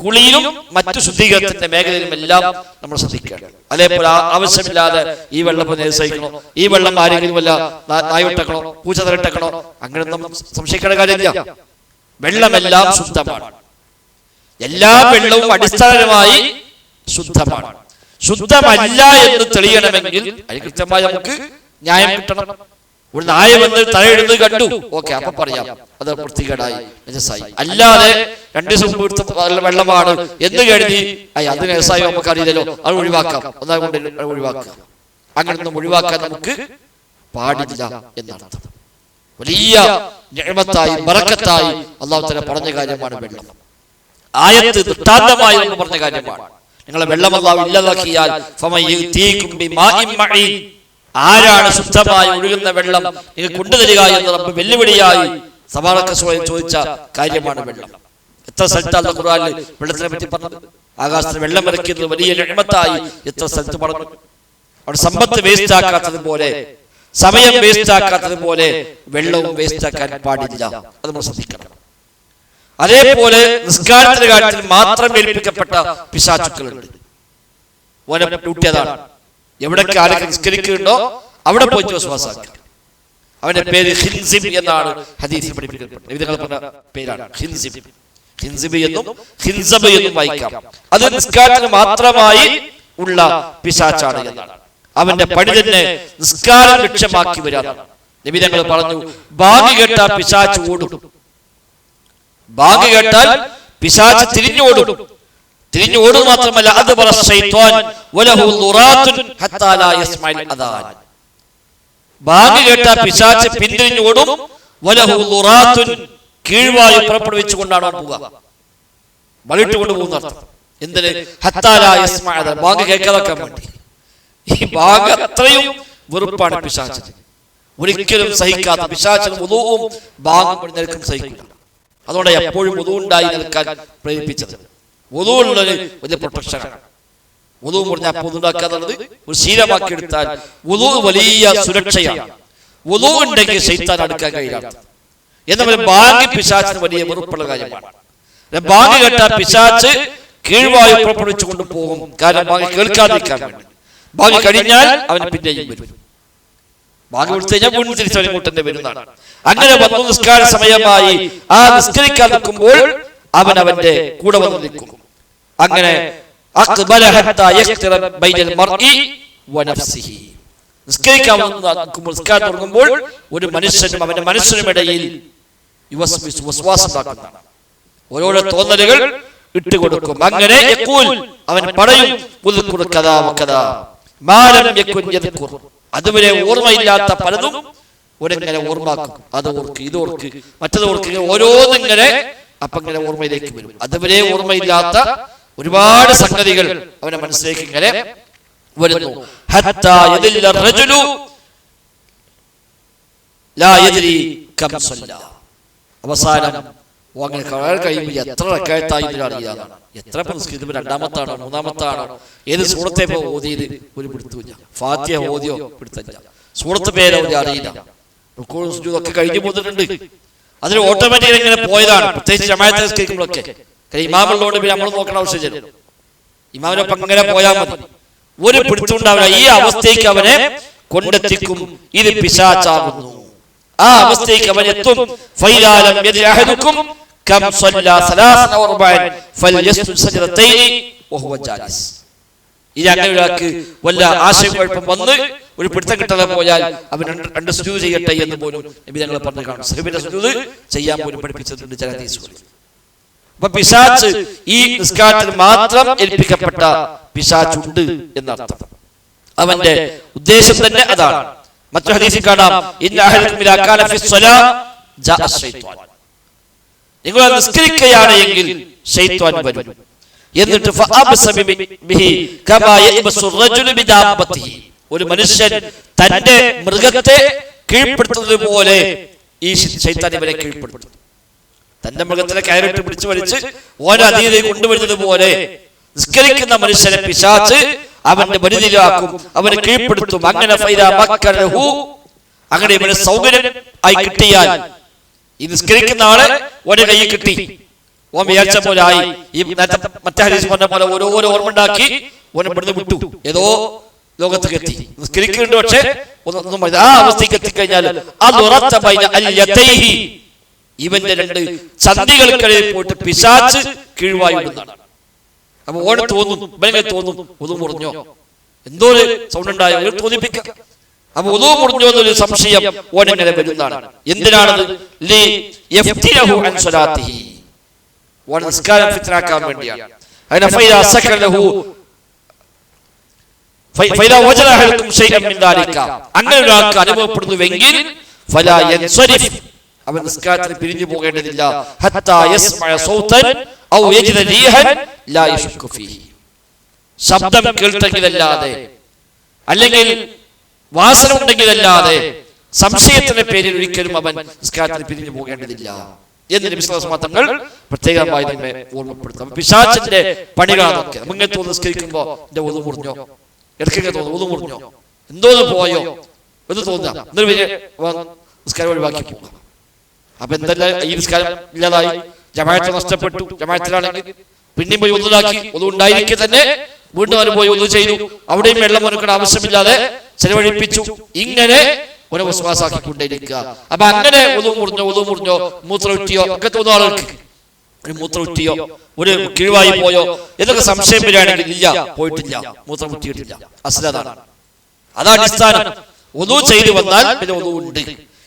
കുളിയിലും മറ്റു ശുദ്ധീകരണത്തിന്റെ മേഖലയിലും എല്ലാം നമ്മൾ ശ്രദ്ധിക്കുക. അതേപോലെ ആവശ്യമില്ലാതെ ഈ വെള്ളം നേഴ്സയിക്കണോ, ഈ വെള്ളം ആരെങ്കിലും വല്ല നായോട്ടക്കണോ, പൂച്ച തരട്ടക്കണോ, അങ്ങനെയൊന്നും സംശയിക്കേണ്ട കാര്യമില്ല. വെള്ളമെല്ലാം ശുദ്ധമാണ്. എല്ലാ വെള്ളവും അടിസ്ഥാനപരമായി ശുദ്ധമാണ്. ശുദ്ധമല്ല എന്ന് തെളിയണമെങ്കിൽ അതിന് കൃത്യമായി നമുക്ക് ന്യായം കിട്ടണം. ഒരു നായ വന്ന് തലയിടുന്നത് കണ്ടു, ഓക്കെ, അപ്പൊ പറയാം അത് വൃത്തികേടായി, നജസായി. അല്ലാതെ 2 ദിവസം മുമ്പ് എടുത്ത വെള്ളമാണ് എന്ന് കരുതി അത് നജസായി നമുക്ക് അറിയില്ലല്ലോ, അത് ഒഴിവാക്കാം, അതുകൊണ്ട് ഒഴിവാക്കുക. അങ്ങനൊന്നും ഒഴിവാക്കാൻ നമുക്ക് പാടില്ല എന്നർത്ഥം. വലിയ നിഅമത്തായി ബറക്കത്തായി അല്ലാഹു തആല പറഞ്ഞ കാര്യമാണ് വെള്ളം. ആയത്ത് ദൃഷ്ടാന്തമായി എന്ന് പറഞ്ഞ കാര്യമാണ്. നിങ്ങളെ വെള്ളം അല്ലാഹു ഇല്ലാതാക്കിയാൽ ഫമയതീകും ബിമാഇൻ മഈൻ, ആരാണ് ശുദ്ധമായി ഒഴുകുന്ന വെള്ളം നിങ്ങൾ കൊണ്ടുതരിക എന്ന് റബ്ബ് വെല്ലുവിളിയായി തബാറക സ്വയം ചോദിച്ച കാര്യമാണ് വെള്ളം. എത്ര സ്ഥലത്താണ് ഖുർആനിൽ വെള്ളത്തിനെ പറ്റി പറഞ്ഞത്? ആകാശത്തിന് വെള്ളം ഇറക്കിയത് വലിയ നിഅമത്തായി എത്ര സ്ഥലത്ത് പറഞ്ഞു. അവിടെ സമ്പത്ത് വേസ്റ്റ് ആക്കാത്തതുപോലെ, സമയം വേസ്റ്റ് ആക്കാത്തതുപോലെ വെള്ളവും വേസ്റ്റ് ആക്കാൻ പാടില്ല. അത് നമ്മൾ ശ്രദ്ധിക്കണം. അതേപോലെ നിസ്കാരത്തിന്റെ കാര്യത്തിൽ മാത്രം ഏൽപ്പിക്കപ്പെട്ട പിശാചുക്കളുണ്ട്. ഓനെ ഡ്യൂട്ടി അതാണ്. എവിടൊക്കെ ആരൊക്കെ നിസ്കരിക്കുന്നുണ്ടോ അവിടെ പോയി വിശ്വാസാക്കുക. അവന്റെ പേര് ഖിൻസിബ് എന്നാണ് ഹദീസിൽ പഠിപ്പിക്കപ്പെട്ടത്. വിധങ്ങൾ പറഞ്ഞ പേരാണ് ഖിൻസിബ്. ഖിൻസിബ് എന്നും ഖിൻസബ് എന്നും വായിക്കാം. അത് നിസ്കാരത്തിന് മാത്രമായി ഉള്ള പിശാചാണ് എന്നാണ്. അവന്റെ പണി തന്നെ നിസ്കാരം ലക്ഷ്യമാക്കി വരാനാണ്. നബി തങ്ങൾ പറഞ്ഞു, ബാങ്ക് കേട്ടാൽ പിശാച് ഓടും. ബാങ്ക് കേട്ടാൽ പിശാച് തിരിഞ്ഞോടും. തിരിഞ്ഞോടും മാത്രമല്ല, അത് ബാങ്ക് കേട്ടാൽ പിശാച് പിന്തിരിഞ്ഞോടും. കീഴ്വായു പുറപ്പെടുവിച്ചുകൊണ്ടാണ് പോവുക, വളിട്ടുകൊണ്ട് പോകുന്ന അർത്ഥം. എന്തിന്? ബാങ്ക് കേൾക്കാതാക്കാൻ വേണ്ടി. ഈ ബാങ്ക് അത്രയും വെറുപ്പാണ് പിശാചിന്. ഒരിക്കലും സഹിക്കാത്ത പിശാചിന് വുദൂഉം ബാങ്കും നിൽക്കും സഹിക്കില്ല. അതുകൊണ്ട് എപ്പോഴും വുദൂ ഉണ്ടായി നിൽക്കാൻ പ്രേരിപ്പിച്ചത്. വുദൂ ഉള്ളത് വലിയ പ്രൊട്ടക്ഷനാണ്. വുദൂ പറഞ്ഞാൽ പൊതുണ്ടാക്കാന്നുള്ളത് ഒരു ശീലമാക്കി എടുത്താൽ വുദൂ വലിയ സുരക്ഷയാണ്. വുദൂ ഉണ്ടെങ്കിൽ ശൈത്താൻ അടുക്കാൻ കഴിയില്ല. എന്നാൽ ബാങ്ക് പിശാചിന് വലിയ വെറുപ്പുള്ള കാര്യമാണ്. ബാങ്ക് കേട്ടാൽ പിശാച് കീഴ്വായു പുറപ്പെടുവിച്ചു കൊണ്ടുപോകും. കാരണം ബാങ്ക് കേൾക്കാതിരിക്കാൻ വേണ്ടി. ബാങ്ക് കഴിഞ്ഞാൽ അവന് പിന്നെയും വരും. ബാങ്ക് വിളിച്ചു കഴിഞ്ഞാൽ വീണ്ടും തിരിച്ചവൻ കൂട്ടന്റെ വരുന്നതാണ്. അങ്ങനെ വന്നു നിസ്കാര സമയമായി ആ നിസ്കരിക്കാൻ നിൽക്കുമ്പോൾ അവൻ അവന്റെ കൂടെ വന്ന് നിൽക്കും. അങ്ങനെ നിസ്കരിക്കാൻ നിസ്കാരം തുടങ്ങുമ്പോൾ ഒരു മനുഷ്യനും അവന്റെ മനസ്സിനുമിടയിൽ വസ്വാസമുണ്ടാക്കുന്നതാണ്. ഓരോരോ തോന്നലുകൾ ഇട്ടുകൊടുക്കും. അങ്ങനെ അവൻ പറയും, അതുവരെ ഓർമ്മയില്ലാത്ത പലതും ഒരെങ്ങനെ ഓർമ്മാക്കും. അത് ഓർക്ക്, ഇത് ഓർക്ക്, മറ്റത് ഓർക്ക്, ഓരോന്നിങ്ങനെ അപ്പൊ ഇങ്ങനെ ഓർമ്മയിലേക്ക് വരും. അതുവരെ ഓർമ്മയില്ലാത്ത ഒരുപാട് സംഗതികൾ അവന്റെ മനസ്സിലേക്ക് ഇങ്ങനെ വരുന്നു. അവസാനം അങ്ങനെ കഴിയുമ്പോൾ എത്ര റക്അത്തായി അറിയാം, എത്ര നിസ്കരിച്ചപ്പോൾ രണ്ടാമത്താണോ മൂന്നാമത്താണോ ഏത് സൂറത്തെ ഓതിയത് ഒരു പിടുത്തമില്ല. ഫാത്തിഹ ഓതിയോ പിടുത്തമില്ല, സൂറത്ത് പേരോ അറിയില്ല. ഒക്കെ കഴിഞ്ഞു പോന്നിട്ടുണ്ട്. അതിന് ഓട്ടോമാറ്റിക്കലി ഇങ്ങനെ പോയതാണ്. പ്രത്യേകിച്ച് ജമാഅത്ത് നിസ്കരിക്കുമ്പോഴൊക്കെ ഇമാമുള്ളതുകൊണ്ട് പിന്നെ നമ്മൾ നോക്കേണ്ട ആവശ്യമില്ല. ഇമാമിനൊപ്പം അങ്ങനെ പോയാൽ മതി. ഒരു പിടുത്തുണ്ടാവില്ല. ഈ അവസ്ഥയ്ക്ക് അവനെ കൊണ്ടെത്തിക്കും. ഇത് പിശാചാകുന്നു. ആ അവസ്ഥയ്ക്ക് അവൻ എത്തും. ഇത് അങ്ങനെ ഒരാൾക്ക് വല്ല ആശയക്കുഴപ്പം വന്ന് ഒരു പിടുത്തം കിട്ടാതെ പോയാൽ അവൻ രണ്ട് സുജൂദ് ചെയ്യട്ടെ എന്ന് പോലും നബി ഞങ്ങൾ പറഞ്ഞു കാണും. സഹബിന്റെ സുജൂദ് ചെയ്യാൻ പോലും പഠിപ്പിച്ചിട്ടുണ്ട് ചില ഹദീസുകളിൽ. അപ്പൊ പിശാച് ഈ നിസ്കാരത്തിൽ മാത്രം ഏൽപ്പിക്കപ്പെട്ട പിശാചുണ്ട് എന്നർത്ഥം. അവന്റെ ഉദ്ദേശം തന്നെ അതാണ്. മറ്റൊരു ഹദീസിൽ കാണാം, നിങ്ങൾ നിസ്കരിക്കുകയാണ് എങ്കിൽ ശൈത്വാൻ വരും. എന്നിട്ട് ഒരു മനുഷ്യൻ തന്റെ മൃഗത്തെ കീഴ്പ്പെടുത്തുന്നത് പോലെ ഈ ശൈത്താൻ ഇവരെ കീഴ്പ്പെടുത്തും. തന്റെ മൃഗത്തിലെ കയറിട്ട് പിടിച്ചു വലിച്ച് ഓരോ അതീതയെ കൊണ്ടുവരുന്നത് പോലെ നിസ്കരിക്കുന്ന മനുഷ്യനെ പിശാച് അവന്റെ പരിധിയിലാക്കും, അവനെ കീഴ്പ്പെടുത്തും. അങ്ങനെ അങ്ങനെ ഇവന് സൗകര്യം ആയി കിട്ടിയാൽ ഈ നിസ്കരിക്കുന്ന ആളെ ഓരോ കൈ കിട്ടി, ഓൻ വിചാരിച്ച പോലെ ആയി. ഈ മറ്റേ ഹദീസ് പറഞ്ഞ പോലെ ഓരോരോ ഓർമ്മ ഉണ്ടാക്കി ഓനെ ഇവിടുന്ന് വിട്ടു, ഏതോ ലോകത്തേക്ക് എത്തി. നിസ്കരിക്കുന്നുണ്ട്, പക്ഷെ ഒന്നും ആ അവസ്ഥയ്ക്ക് എത്തിക്കഴിഞ്ഞാൽ ഇവന്റെ രണ്ട് ചന്തികൾക്കിടയിൽ പോയിട്ട് പിശാച്ച് കീഴ്വായി വിടുന്നതാണ്. അപ്പൊ ഓനെ തോന്നും, ഇവനെ തോന്നും ഒതു മുറിഞ്ഞോ, എന്തോ ഒരു സൗണ്ട് ഉണ്ടായോ, തോന്നിപ്പിക്കാം. അപ്പൊ ഒതു മുറിഞ്ഞോ എന്നൊരു സംശയം ഓനെങ്ങനെ വരുന്നതാണ്. എന്തിനാണത്? ഓൻ നിസ്കാരം ഫിത്നാക്കാൻ വേണ്ടിയാണ്. അങ്ങനെ അങ്ങനെ ഒരാൾക്ക് അനുഭവപ്പെടുന്നുവെങ്കിൽ അവൻ നിസ്കാരത്തിന് പിരിഞ്ഞു പോകേണ്ടതില്ല. ശബ്ദം കേൾട്ടെങ്കിലല്ലാതെ, അല്ലെങ്കിൽ വാസന ഉണ്ടെങ്കിലല്ലാതെ സംശയത്തിന്റെ പേരിൽ ഒരിക്കലും അവൻ നിസ്കാരത്തിന് പിരിഞ്ഞു പോകേണ്ടതില്ല എന്ന് നബി സ്വല്ലല്ലാഹു അലൈഹി വസല്ലം തങ്ങൾ പ്രത്യേകമായി നമ്മെ ഓർമ്മപ്പെടുത്തും. പിശാചിന്റെ പണികളാണൊക്കെ. മുങ്ങെ തോന്നുന്നു നിസ്കരിക്കുമ്പോ എന്റെ ഒതു മുറിഞ്ഞോ, ഇടയ്ക്കൊക്കെ തോന്നുന്നു ഒതു മുറിഞ്ഞോ, എന്തോന്ന് പോയോ എന്ന് തോന്നുക, എന്നിട്ട് വലിയ നിസ്കാരം ഒഴിവാക്കി പോകാം. അപ്പൊ എന്തെല്ലാം ഈ നിസ്കാരം ഇല്ലാതായി, ജമാഅത്ത് നഷ്ടപ്പെട്ടു. ജമാഅത്തിലാണെങ്കിൽ പിന്നെയും പോയി ഒന്നുണ്ടാക്കി, ഒന്നും ഉണ്ടായിരിക്കെ തന്നെ വീണ്ടും അവന് പോയി ഒന്നു ചെയ്തു, അവിടെയും വെള്ളം മുനക്കണ ആവശ്യമില്ലാതെ ചെലവഴിപ്പിച്ചു. ഇങ്ങനെ ഒരു വിശ്വാസാക്കിക്കൊണ്ടേയിരിക്കുക. അപ്പൊ അങ്ങനെ ഒതു മുറിഞ്ഞോ മൂത്ര ഉറ്റിയോ ഒക്കെ തോന്നുന്ന ആളുകൾക്ക് ഒരു മൂത്ര ഉറ്റിയോ ഒരു കിഴിവായി പോയോ എന്നൊക്കെ സംശയം വരികയാണെങ്കിൽ ഇല്ല, പോയിട്ടില്ല, മൂത്രം ഉറ്റിയിട്ടില്ല, അസ്ലതാണ്. അതാണ് അടിസ്ഥാനം. ഒതു ചെയ്തു വന്നാൽ പിന്നെ ഒതു ഉണ്ട്.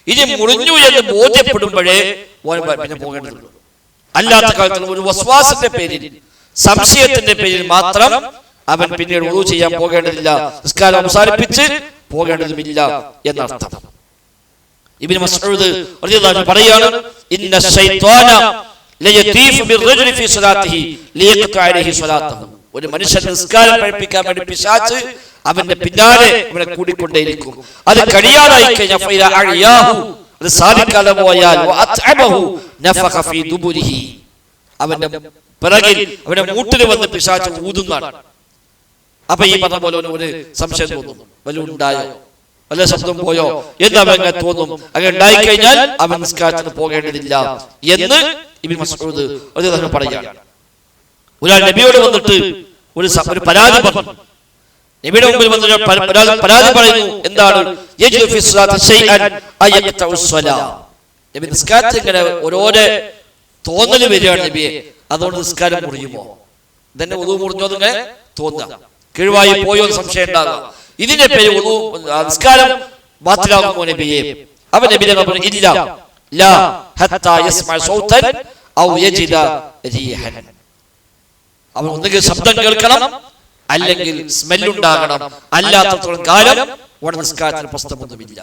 ഇനി മുറിഞ്ഞു എന്ന് ബോധ്യപ്പെടുമ്പോഴേ പിന്നെ പോകേണ്ടതുള്ളൂ. അല്ലാത്ത കാലത്ത് ഒരു വസ്വാസത്തിന്റെ പേരിൽ, സംശയത്തിന്റെ പേരിൽ മാത്രം അവൻ പിന്നീട് ഒതു ചെയ്യാൻ പോകേണ്ടതില്ല, നിസ്കാരം അവസാനിപ്പിച്ച് പോകേണ്ടതുമില്ല എന്നർത്ഥം. ഇബ്നു മസ്ഊദ് റളിയല്ലാഹു അൻഹു പറയാണ്, ഇന്ന ശൈത്വാന ലയതീഫു ബിർറജുലി ഫീ സ്വലാത്തിഹി ലിയഖ്തഅ അലൈഹി സ്വലാത്തഹു. ഒരു മനുഷ്യൻ നിസ്കാരം പഠിപ്പിക്കാൻ വേണ്ടി പിശാച് അവന്റെ പിന്നാലെ അവനെ കൂടിക്കൊണ്ടേയിരിക്കും. അത് കഴിയാതായി കഴിഞ്ഞാൽ ഫൈല അഅയാഹു, അത് സാധിക്കാതെ പോയാൽ വഅത്അബഹു നഫഖ ഫീ ദുബുരിഹി, അവന്റെ പിറകിൽ അവന്റെ മൂട്ടിൽ വന്ന് പിശാച് ഊതുന്നതാണ്. അപ്പൊ ഈ പറഞ്ഞ പോലെ ഒരു സംശയം തോന്നും, വല്ല ഉണ്ടായോ, വല്ല ശബ്ദം പോയോ എന്ന് അവനെ തോന്നും. അങ്ങനെ ഉണ്ടായിക്കഴിഞ്ഞാൽ അവൻ നിസ്കാരത്തിന് പോകേണ്ടതില്ല എന്ന് ഇബ്നു മസ്ഊദ് റളിയല്ലാഹു അൻഹു പറയുകയാണ്. ഒരാൾ നബിയോട് വന്നിട്ട് ഒരു പരാതി പറഞ്ഞു. നബിയുടെ മുമ്പിൽ വന്നിട്ട് പരാതി പറയുന്നു. എന്താണ്? യജ്ദു ഫി സ്വലാത്തി ശൈഅൻ അയഖ്തഉ സ്വലാ. നബി നിസ്കാരത്തിൽ ഇങ്ങനെ ഓരോരോ തോന്നൽ വരികയാണ് നബിയെ, അതുകൊണ്ട് നിസ്കാരം മുറിയുമോ, ഇതന്നെ ഒതു മുറിഞ്ഞോ എന്നിങ്ങനെ തോന്നുക, കിഴിവായി പോയോ എന്ന് സംശയം ഉണ്ടാകുക. ഇതിന്റെ പേര് നിസ്കാരം ബാത്തിലാകുമോ നബിയെ? അവൻ നബി പറഞ്ഞു, ഇല്ല, ലാ ഹത്താ യസ്മഅ സൗതൻ ഔ യജിദ റീഹൻ. അവൻ ഒന്നുകിൽ ശബ്ദം കേൾക്കണം, അല്ലെങ്കിൽ സ്മെല്ലുണ്ടാകണം, അല്ലാത്തത്തോളം കാലം അവിടെ നിസ്കാരത്തിന് പ്രശ്നമൊന്നുമില്ല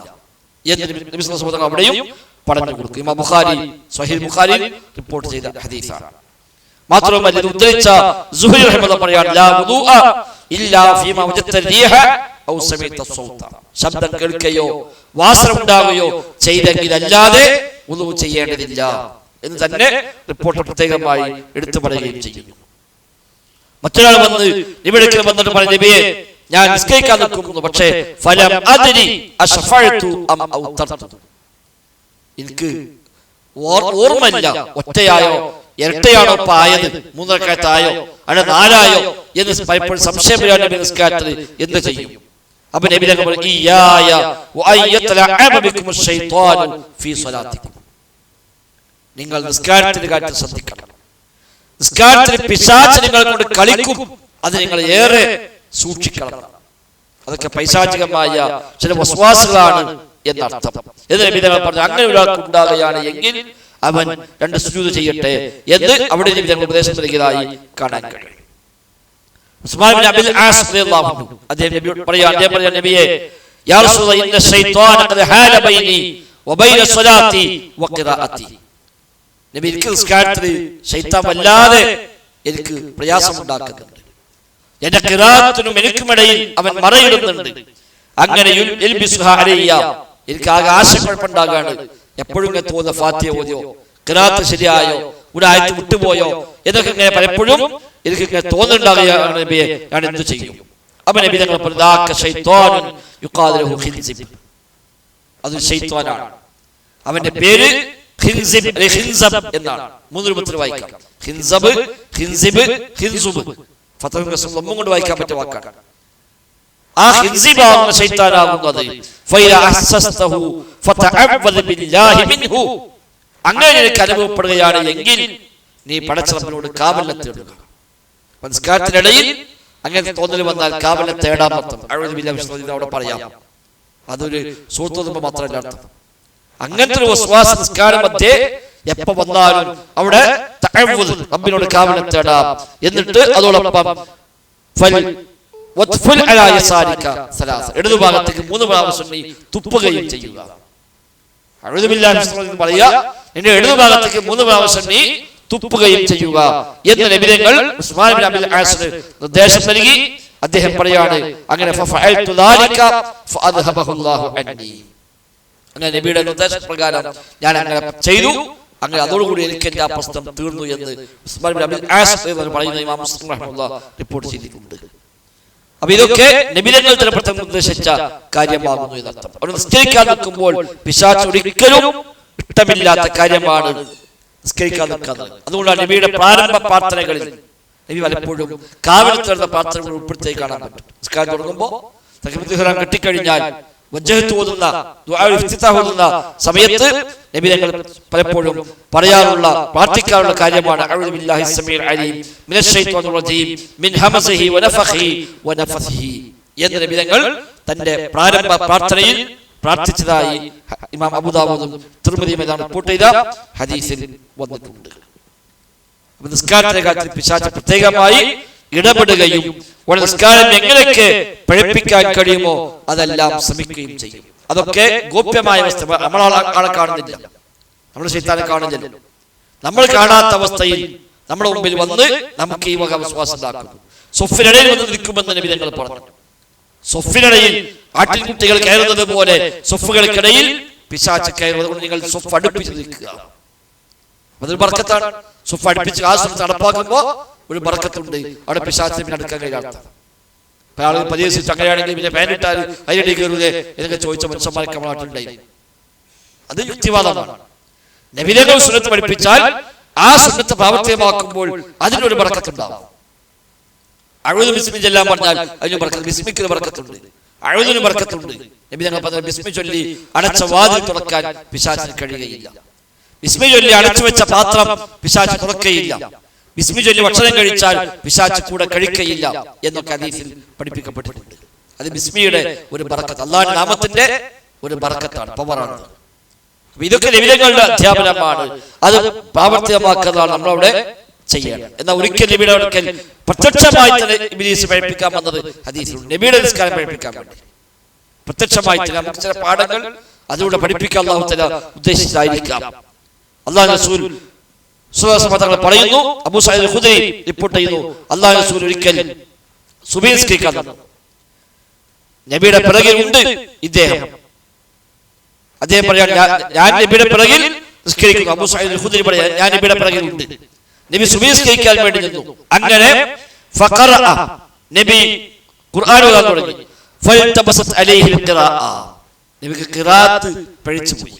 എന്ന് നബി സ്വല്ലല്ലാഹു അലൈഹി വസല്ലം അവിടെയും പറഞ്ഞു കൊടുക്കും. ഇമാം ബുഖാരി സ്വഹീഹ് ബുഖാരിയിൽ റിപ്പോർട്ട് ചെയ്ത ഹദീസാണ്. മാത്രമല്ല ഇത് ഉദ്ധരിച്ച സുഹൈൽ റഹിമഹുല്ലാഹ് പറയാണ്, ലാ വുദൂഅ ഇല്ലാ ഫീമാ വജദത റീഹ ഔ സമീഅത സൗത. ശബ്ദം കേൾക്കുകയോ വാസന ഉണ്ടാവുകയോ ചെയ്തെങ്കിൽ അല്ലാതെ വുദൂ ചെയ്യേണ്ടതില്ല എന്ന് തന്നെ റിപ്പോർട്ട് പ്രത്യേകമായി എടുത്തു പറയുകയും ചെയ്യുന്നു. മറ്റൊരാൾ വന്ന് നബിയുടെ വന്നിട്ട് പറഞ്ഞു, നബിയെ ഞാൻ നിസ്കരിക്കാൻ നിൽക്കുന്നു, പക്ഷേ ഫലം അദ്രി അശഫഅതു അം ഔതർതു. എനിക്ക് ഓർമ്മയില്ല ഒറ്റയായോ ഇരട്ടയാണോ പായത്, 3 റക്അത്തായോ അല്ല 4ആയോ എന്ന് പലപ്പോഴും സംശയം വരാൻ നബി നിസ്കാരത്തിൽ എന്ത് ചെയ്യും? അപ്പൊ നബി തങ്ങൾ പറഞ്ഞു, ഇയ്യായ വഅയ്യതലഅബ ബികും ശൈത്വാനു ഫീ സ്വലാത്തിക്കും. നിങ്ങൾ നിസ്കാരത്തിന്റെ കാര്യത്തിൽ ശ്രദ്ധിക്കണം. നിസ്കാരത്തിൽ പിശാച് നിങ്ങളെ കൊണ്ട് കളിക്കും, അത് നിങ്ങൾ ഏറെ സൂക്ഷിക്കണം. അതൊക്കെ പൈശാചികമായ ചില വസ്വാസുകളാണ് എന്നർത്ഥം. എന്ന് നബി തങ്ങൾ പറഞ്ഞു, അങ്ങനെ ഒരാൾക്ക് ഉണ്ടാകുകയാണ് എങ്കിൽ അവൻ 2 സുജൂദ് ചെയ്യട്ടെ എന്ന് അവിടെ നബി തങ്ങൾ ഉപദേശം നൽകിയതായി കാണാൻ കഴിയും. ഉസ്മാൻ ഇബ്നു അബിൽ ആസ് റളിയല്ലാഹു അൻഹു അദ്ദേഹം നബിയോട് പറയാൻ, നബിയെ യാ റസൂലല്ലാഹ് ഇന്ന ശൈത്വാന ഖദ ഹാല ബൈനി വബൈന സ്വലാത്തി വഖിറാഅത്തി. നബി, എനിക്ക് നിസ്കാരത്തിൽ ശൈത്താൻ വല്ലാതെ എനിക്ക് പ്രയാസമുണ്ടാക്കുന്നുണ്ട്, എന്റെ ഖിറാഅത്തിനും എനിക്കുമിടയിൽ അവൻ മറയിടുന്നുണ്ട്. അങ്ങനെ എനിക്ക് ആകെ ആശയക്കുഴപ്പമുണ്ടാകാണ്. എപ്പോഴും ഇങ്ങനെ തോന്നുന്ന ഫാത്തിഹ ഓതിയോ ഖിറാഅത്ത് ശരിയായോ ഒരു ആയത്ത് വിട്ടുപോയോ എന്നൊക്കെ ഇങ്ങനെ പലപ്പോഴും എനിക്ക് ഇങ്ങനെ തോന്നുന്നുണ്ടാകുകയാണ് നബിയെ, ഞാൻ എന്ത് ചെയ്യും? അപ്പൊ നബി തങ്ങൾ പറഞ്ഞു, അതൊരു ശൈത്വാനാണ്. അവന്റെ പേര് ഖിൻസിബ് എന്നാണ്. 3 രൂപത്തിൽ വായിക്കാം. ഖിൻസബ്, ഖിൻസിബ്, ഖിൻസുബ്. ഫതഹ് റസൂൽ കൊണ്ട് വായിക്കാൻ പറ്റിയ വാക്കാണ്. ആ ഖിൻസിബാകുന്ന ശൈത്താനാകുന്നത് അങ്ങനെ എനിക്ക് അനുഭവപ്പെടുകയാണ് എങ്കിൽ നീ പടച്ചറപ്പിനോട് കാവലിനെ തേടുക. സംസ്കാരത്തിനിടയിൽ അങ്ങനെ തോന്നൽ വന്നാൽ കാവലിനെ തേടാൻ പറ്റും. അവിടെ പറയാം, അതൊരു സൂത്രതുമ്പ മാത്രമല്ല അർത്ഥം. അങ്ങനത്തെ ഒരു വസ്വാസ നിസ്കാരം മധ്യേ എപ്പോ വന്നാലും അവിടെ റബ്ബിനോട് കാവലിനെ തേടാം. എന്നിട്ട് അതോടൊപ്പം ഇടതുഭാഗത്തേക്ക് 3 പ്രാവശ്യം നീ തുപ്പുകയും ചെയ്യുക. പറയുക, നിന്റെ ഇടതുഭാഗത്തേക്ക് 3 പ്രാവശ്യം നീ തുപ്പുകയും ചെയ്യുക എന്ന് നബിതങ്ങൾ ഉസ്മാൻ ബിൻ അബ്ദുൽ ആസിന് നിർദ്ദേശം നൽകി. അദ്ദേഹം പറയാണ്, അങ്ങനെ അങ്ങനെ നബിയുടെ നിർദ്ദേശപ്രകാരം ഞാൻ അങ്ങനെ ചെയ്തു. അങ്ങനെ അതോടുകൂടി എനിക്ക് എന്റെ ആ പ്രശ്നം തീർന്നു എന്ന് ഉസ്മാൻ ബിൻ അബ്ദുൽ ആസ് പറയുന്ന ഇമാം മുസ്ലിം റഹ്മത്തുള്ളാഹി റിപ്പോർട്ട് ചെയ്തിട്ടുണ്ട്. അപ്പൊ ഇതൊക്കെ നബിതങ്ങൾ ചിലപ്പോൾ നിർദ്ദേശിച്ച കാര്യമാകുന്നു എന്നർത്ഥം. അവർ നിസ്കരിക്കാൻ നിൽക്കുമ്പോൾ പിശാച് ഒരിക്കലും ഇഷ്ടമില്ലാത്ത കാര്യമാണ് നിസ്കരിക്കാൻ നിൽക്കുന്നത്. അതുകൊണ്ടാണ് നബിയുടെ പ്രാരംഭ പ്രാർത്ഥനകളിൽ നബി പലപ്പോഴും കാവലിൽ തേടുന്ന പ്രാർത്ഥനകൾ ഉൾപ്പെടുത്തി കാണാൻ പറ്റും. നിസ്കാരം തുടങ്ങുമ്പോൾ തക്ബീറത്തുൽ ഇഹ്റാം കെട്ടിക്കഴിഞ്ഞാൽ വജ്ജഹത്ത് ഓതുന്ന ദുആഉൽ ഇഫ്തിതാഹ് ഓതുന്ന സമയത്ത് നബി തങ്ങൾ പലപ്പോഴും പറയാറുള്ള പ്രാർത്ഥിക്കാറുള്ള കാര്യമാണ് അഊദു ബില്ലാഹി സമീഉൽ അലീം മിനശ് ശൈത്വാനിർ റജീം മിൻ ഹമസിഹി വനഫഖിഹി വനഫസിഹി എന്ന നബി തങ്ങൾ തന്റെ പ്രാരംഭ പ്രാർത്ഥനയിൽ പ്രാർത്ഥിച്ചതായി ഇമാം അബൂ ദാവൂദും തിർമിദിയും റിപ്പോർട്ട് ചെയ്ത ഹദീസിൽ വന്നിട്ടുണ്ട്. നിസ്കാരത്തെ കാര്യത്തിൽ പിശാച് പ്രത്യേകമായി ഇടപെടുകയും നിസ്കാരം എങ്ങനെയൊക്കെ പഠിപ്പിക്കാൻ കഴിയുമോ അതെല്ലാം ശ്രമിക്കുകയും ചെയ്യും. അതൊക്കെ ഗോപ്യമായ അവസ്ഥ. നമ്മളാളെ കാണുന്നില്ല, നമ്മൾ ശൈത്താനെ കാണുന്നില്ല. നമ്മൾ കാണാത്ത അവസ്ഥയിൽ നമ്മുടെ മുമ്പിൽ വന്ന് നമുക്ക് ഈ വക വിശ്വാസം ഉണ്ടാക്കുന്നു. സ്വഫിനിടയിൽ വന്ന് നിൽക്കുമെന്ന് നബി തങ്ങൾ പറഞ്ഞു. സ്വഫിനിടയിൽ ആട്ടിൻകുട്ടികൾ കയറുന്നത് പോലെ സ്വഫുകൾക്കിടയിൽ പിശാച് കയറുന്നത് കൊണ്ട് നിങ്ങൾ സ്വഫ് അടുപ്പിച്ച് നിൽക്കുക. അതൊരു ബർക്കത്താണ്. സ്വഫ് അടുപ്പിച്ച് ആ സ്ഥലത്ത് നടപ്പാക്കുമ്പോൾ ഒരു ബർക്കത്തുണ്ട്. അവിടെ പിശാചിനെ പിന്നെ അടുക്കാൻ കഴിയാത്ത ആളുകൾ പരിഹസിച്ചു. അങ്ങനെയാണെങ്കിൽ പിന്നെ പാനിട്ടാൽ അതിനടി കയറുകയെ എന്നൊക്കെ ചോദിച്ച മനുഷ്യന്മാർക്ക് നമ്മുടെ നാട്ടിലുണ്ടായി. അത് യുക്തിവാദമാണ്. നബിതങ്ങൾ സുന്നത്ത് പഠിപ്പിച്ചാൽ ആ സുന്നത്ത് പ്രാവർത്തികമാക്കുമ്പോൾ അതിനൊരു ബർക്കത്തുണ്ടാവും. അഊദു ബിസ്മി ചൊല്ലാൻ പറഞ്ഞാൽ അതിന് ബർക്കത്ത്, ബിസ്മിക്ക് ബർക്കത്തുണ്ട്, അഊദിന് ബർക്കത്തുണ്ട്. നബി തങ്ങൾ പറഞ്ഞ ബിസ്മി ചൊല്ലി അടച്ച വാതിൽ തുറക്കാൻ പിശാചിന് കഴിയുകയില്ല. ബിസ്മി ചൊല്ലി അടച്ചു വെച്ച പാത്രം പിശാച് തുറക്കുകയില്ല. ബിസ്മി ചൊല്ലി ഭക്ഷണം കഴിച്ചാൽ പിശാച് കൂടെ കഴിക്കുകയില്ല എന്നൊക്കെ ഹദീസിൽ പഠിപ്പിക്കപ്പെട്ടിട്ടുണ്ട്. അത് ബിസ്മിയുടെ ഒരു ബർക്കത്ത്, അല്ലാഹുവിന്റെ നാമത്തിന്റെ ഒരു ബർക്കത്താണ്, പവറാണ്. ഇതൊക്കെ നബിതങ്ങളുടെ അധ്യാപനമാണ്. അത് പ്രാവർത്തികമാക്കുന്നതാണ് നമ്മളവിടെ ചെയ്യണം. എന്നാൽ ഒരിക്കൽ നബിയുടെ അടുക്കൽ പ്രത്യക്ഷമായി തന്നെ ഇബ്ലീസ് പഠിപ്പിക്കാൻ വന്നത് ഹദീസിലുണ്ട്. നബിയുടെ നിസ്കാരം പഠിപ്പിക്കാൻ വേണ്ടി പ്രത്യക്ഷമായി തന്നെ നമുക്ക് ചില പാഠങ്ങൾ അതിലൂടെ പഠിപ്പിക്കാൻ അല്ലാഹു തആല ഉദ്ദേശിച്ചതായിരിക്കാം. അല്ലാഹു റസൂൽ തങ്ങൾ പറയുന്നു, അബൂ സഈദ് അൽ ഖുദരി റിപ്പോർട്ട് ചെയ്യുന്നു, അല്ലാഹു റസൂൽ ഒരിക്കൽ സുബഹി നിസ്കരിക്കാൻ വന്നു. നബിയുടെ പിറകിൽ ഉണ്ട് ഇദ്ദേഹം. അദ്ദേഹം പറയാൻ, ഞാൻ നബിയുടെ പിറകിൽ നിസ്കരിക്കുന്നു. അബൂ സഈദ് അൽ ഖുദരി പറയാൻ, ഞാൻ നബിയുടെ പിറകിൽ ഉണ്ട്. നബി സുബഹി നിസ്കരിക്കാൻ വേണ്ടി നിന്നു. അങ്ങനെ ഫഖറഅ, നബി ഖുർആൻ ഓതാൻ തുടങ്ങി. ഫൽതബസത് അലൈഹി ഖിറാഅ, നബിക്ക് ഖിറാഅത്ത് പിഴച്ചു പോയി.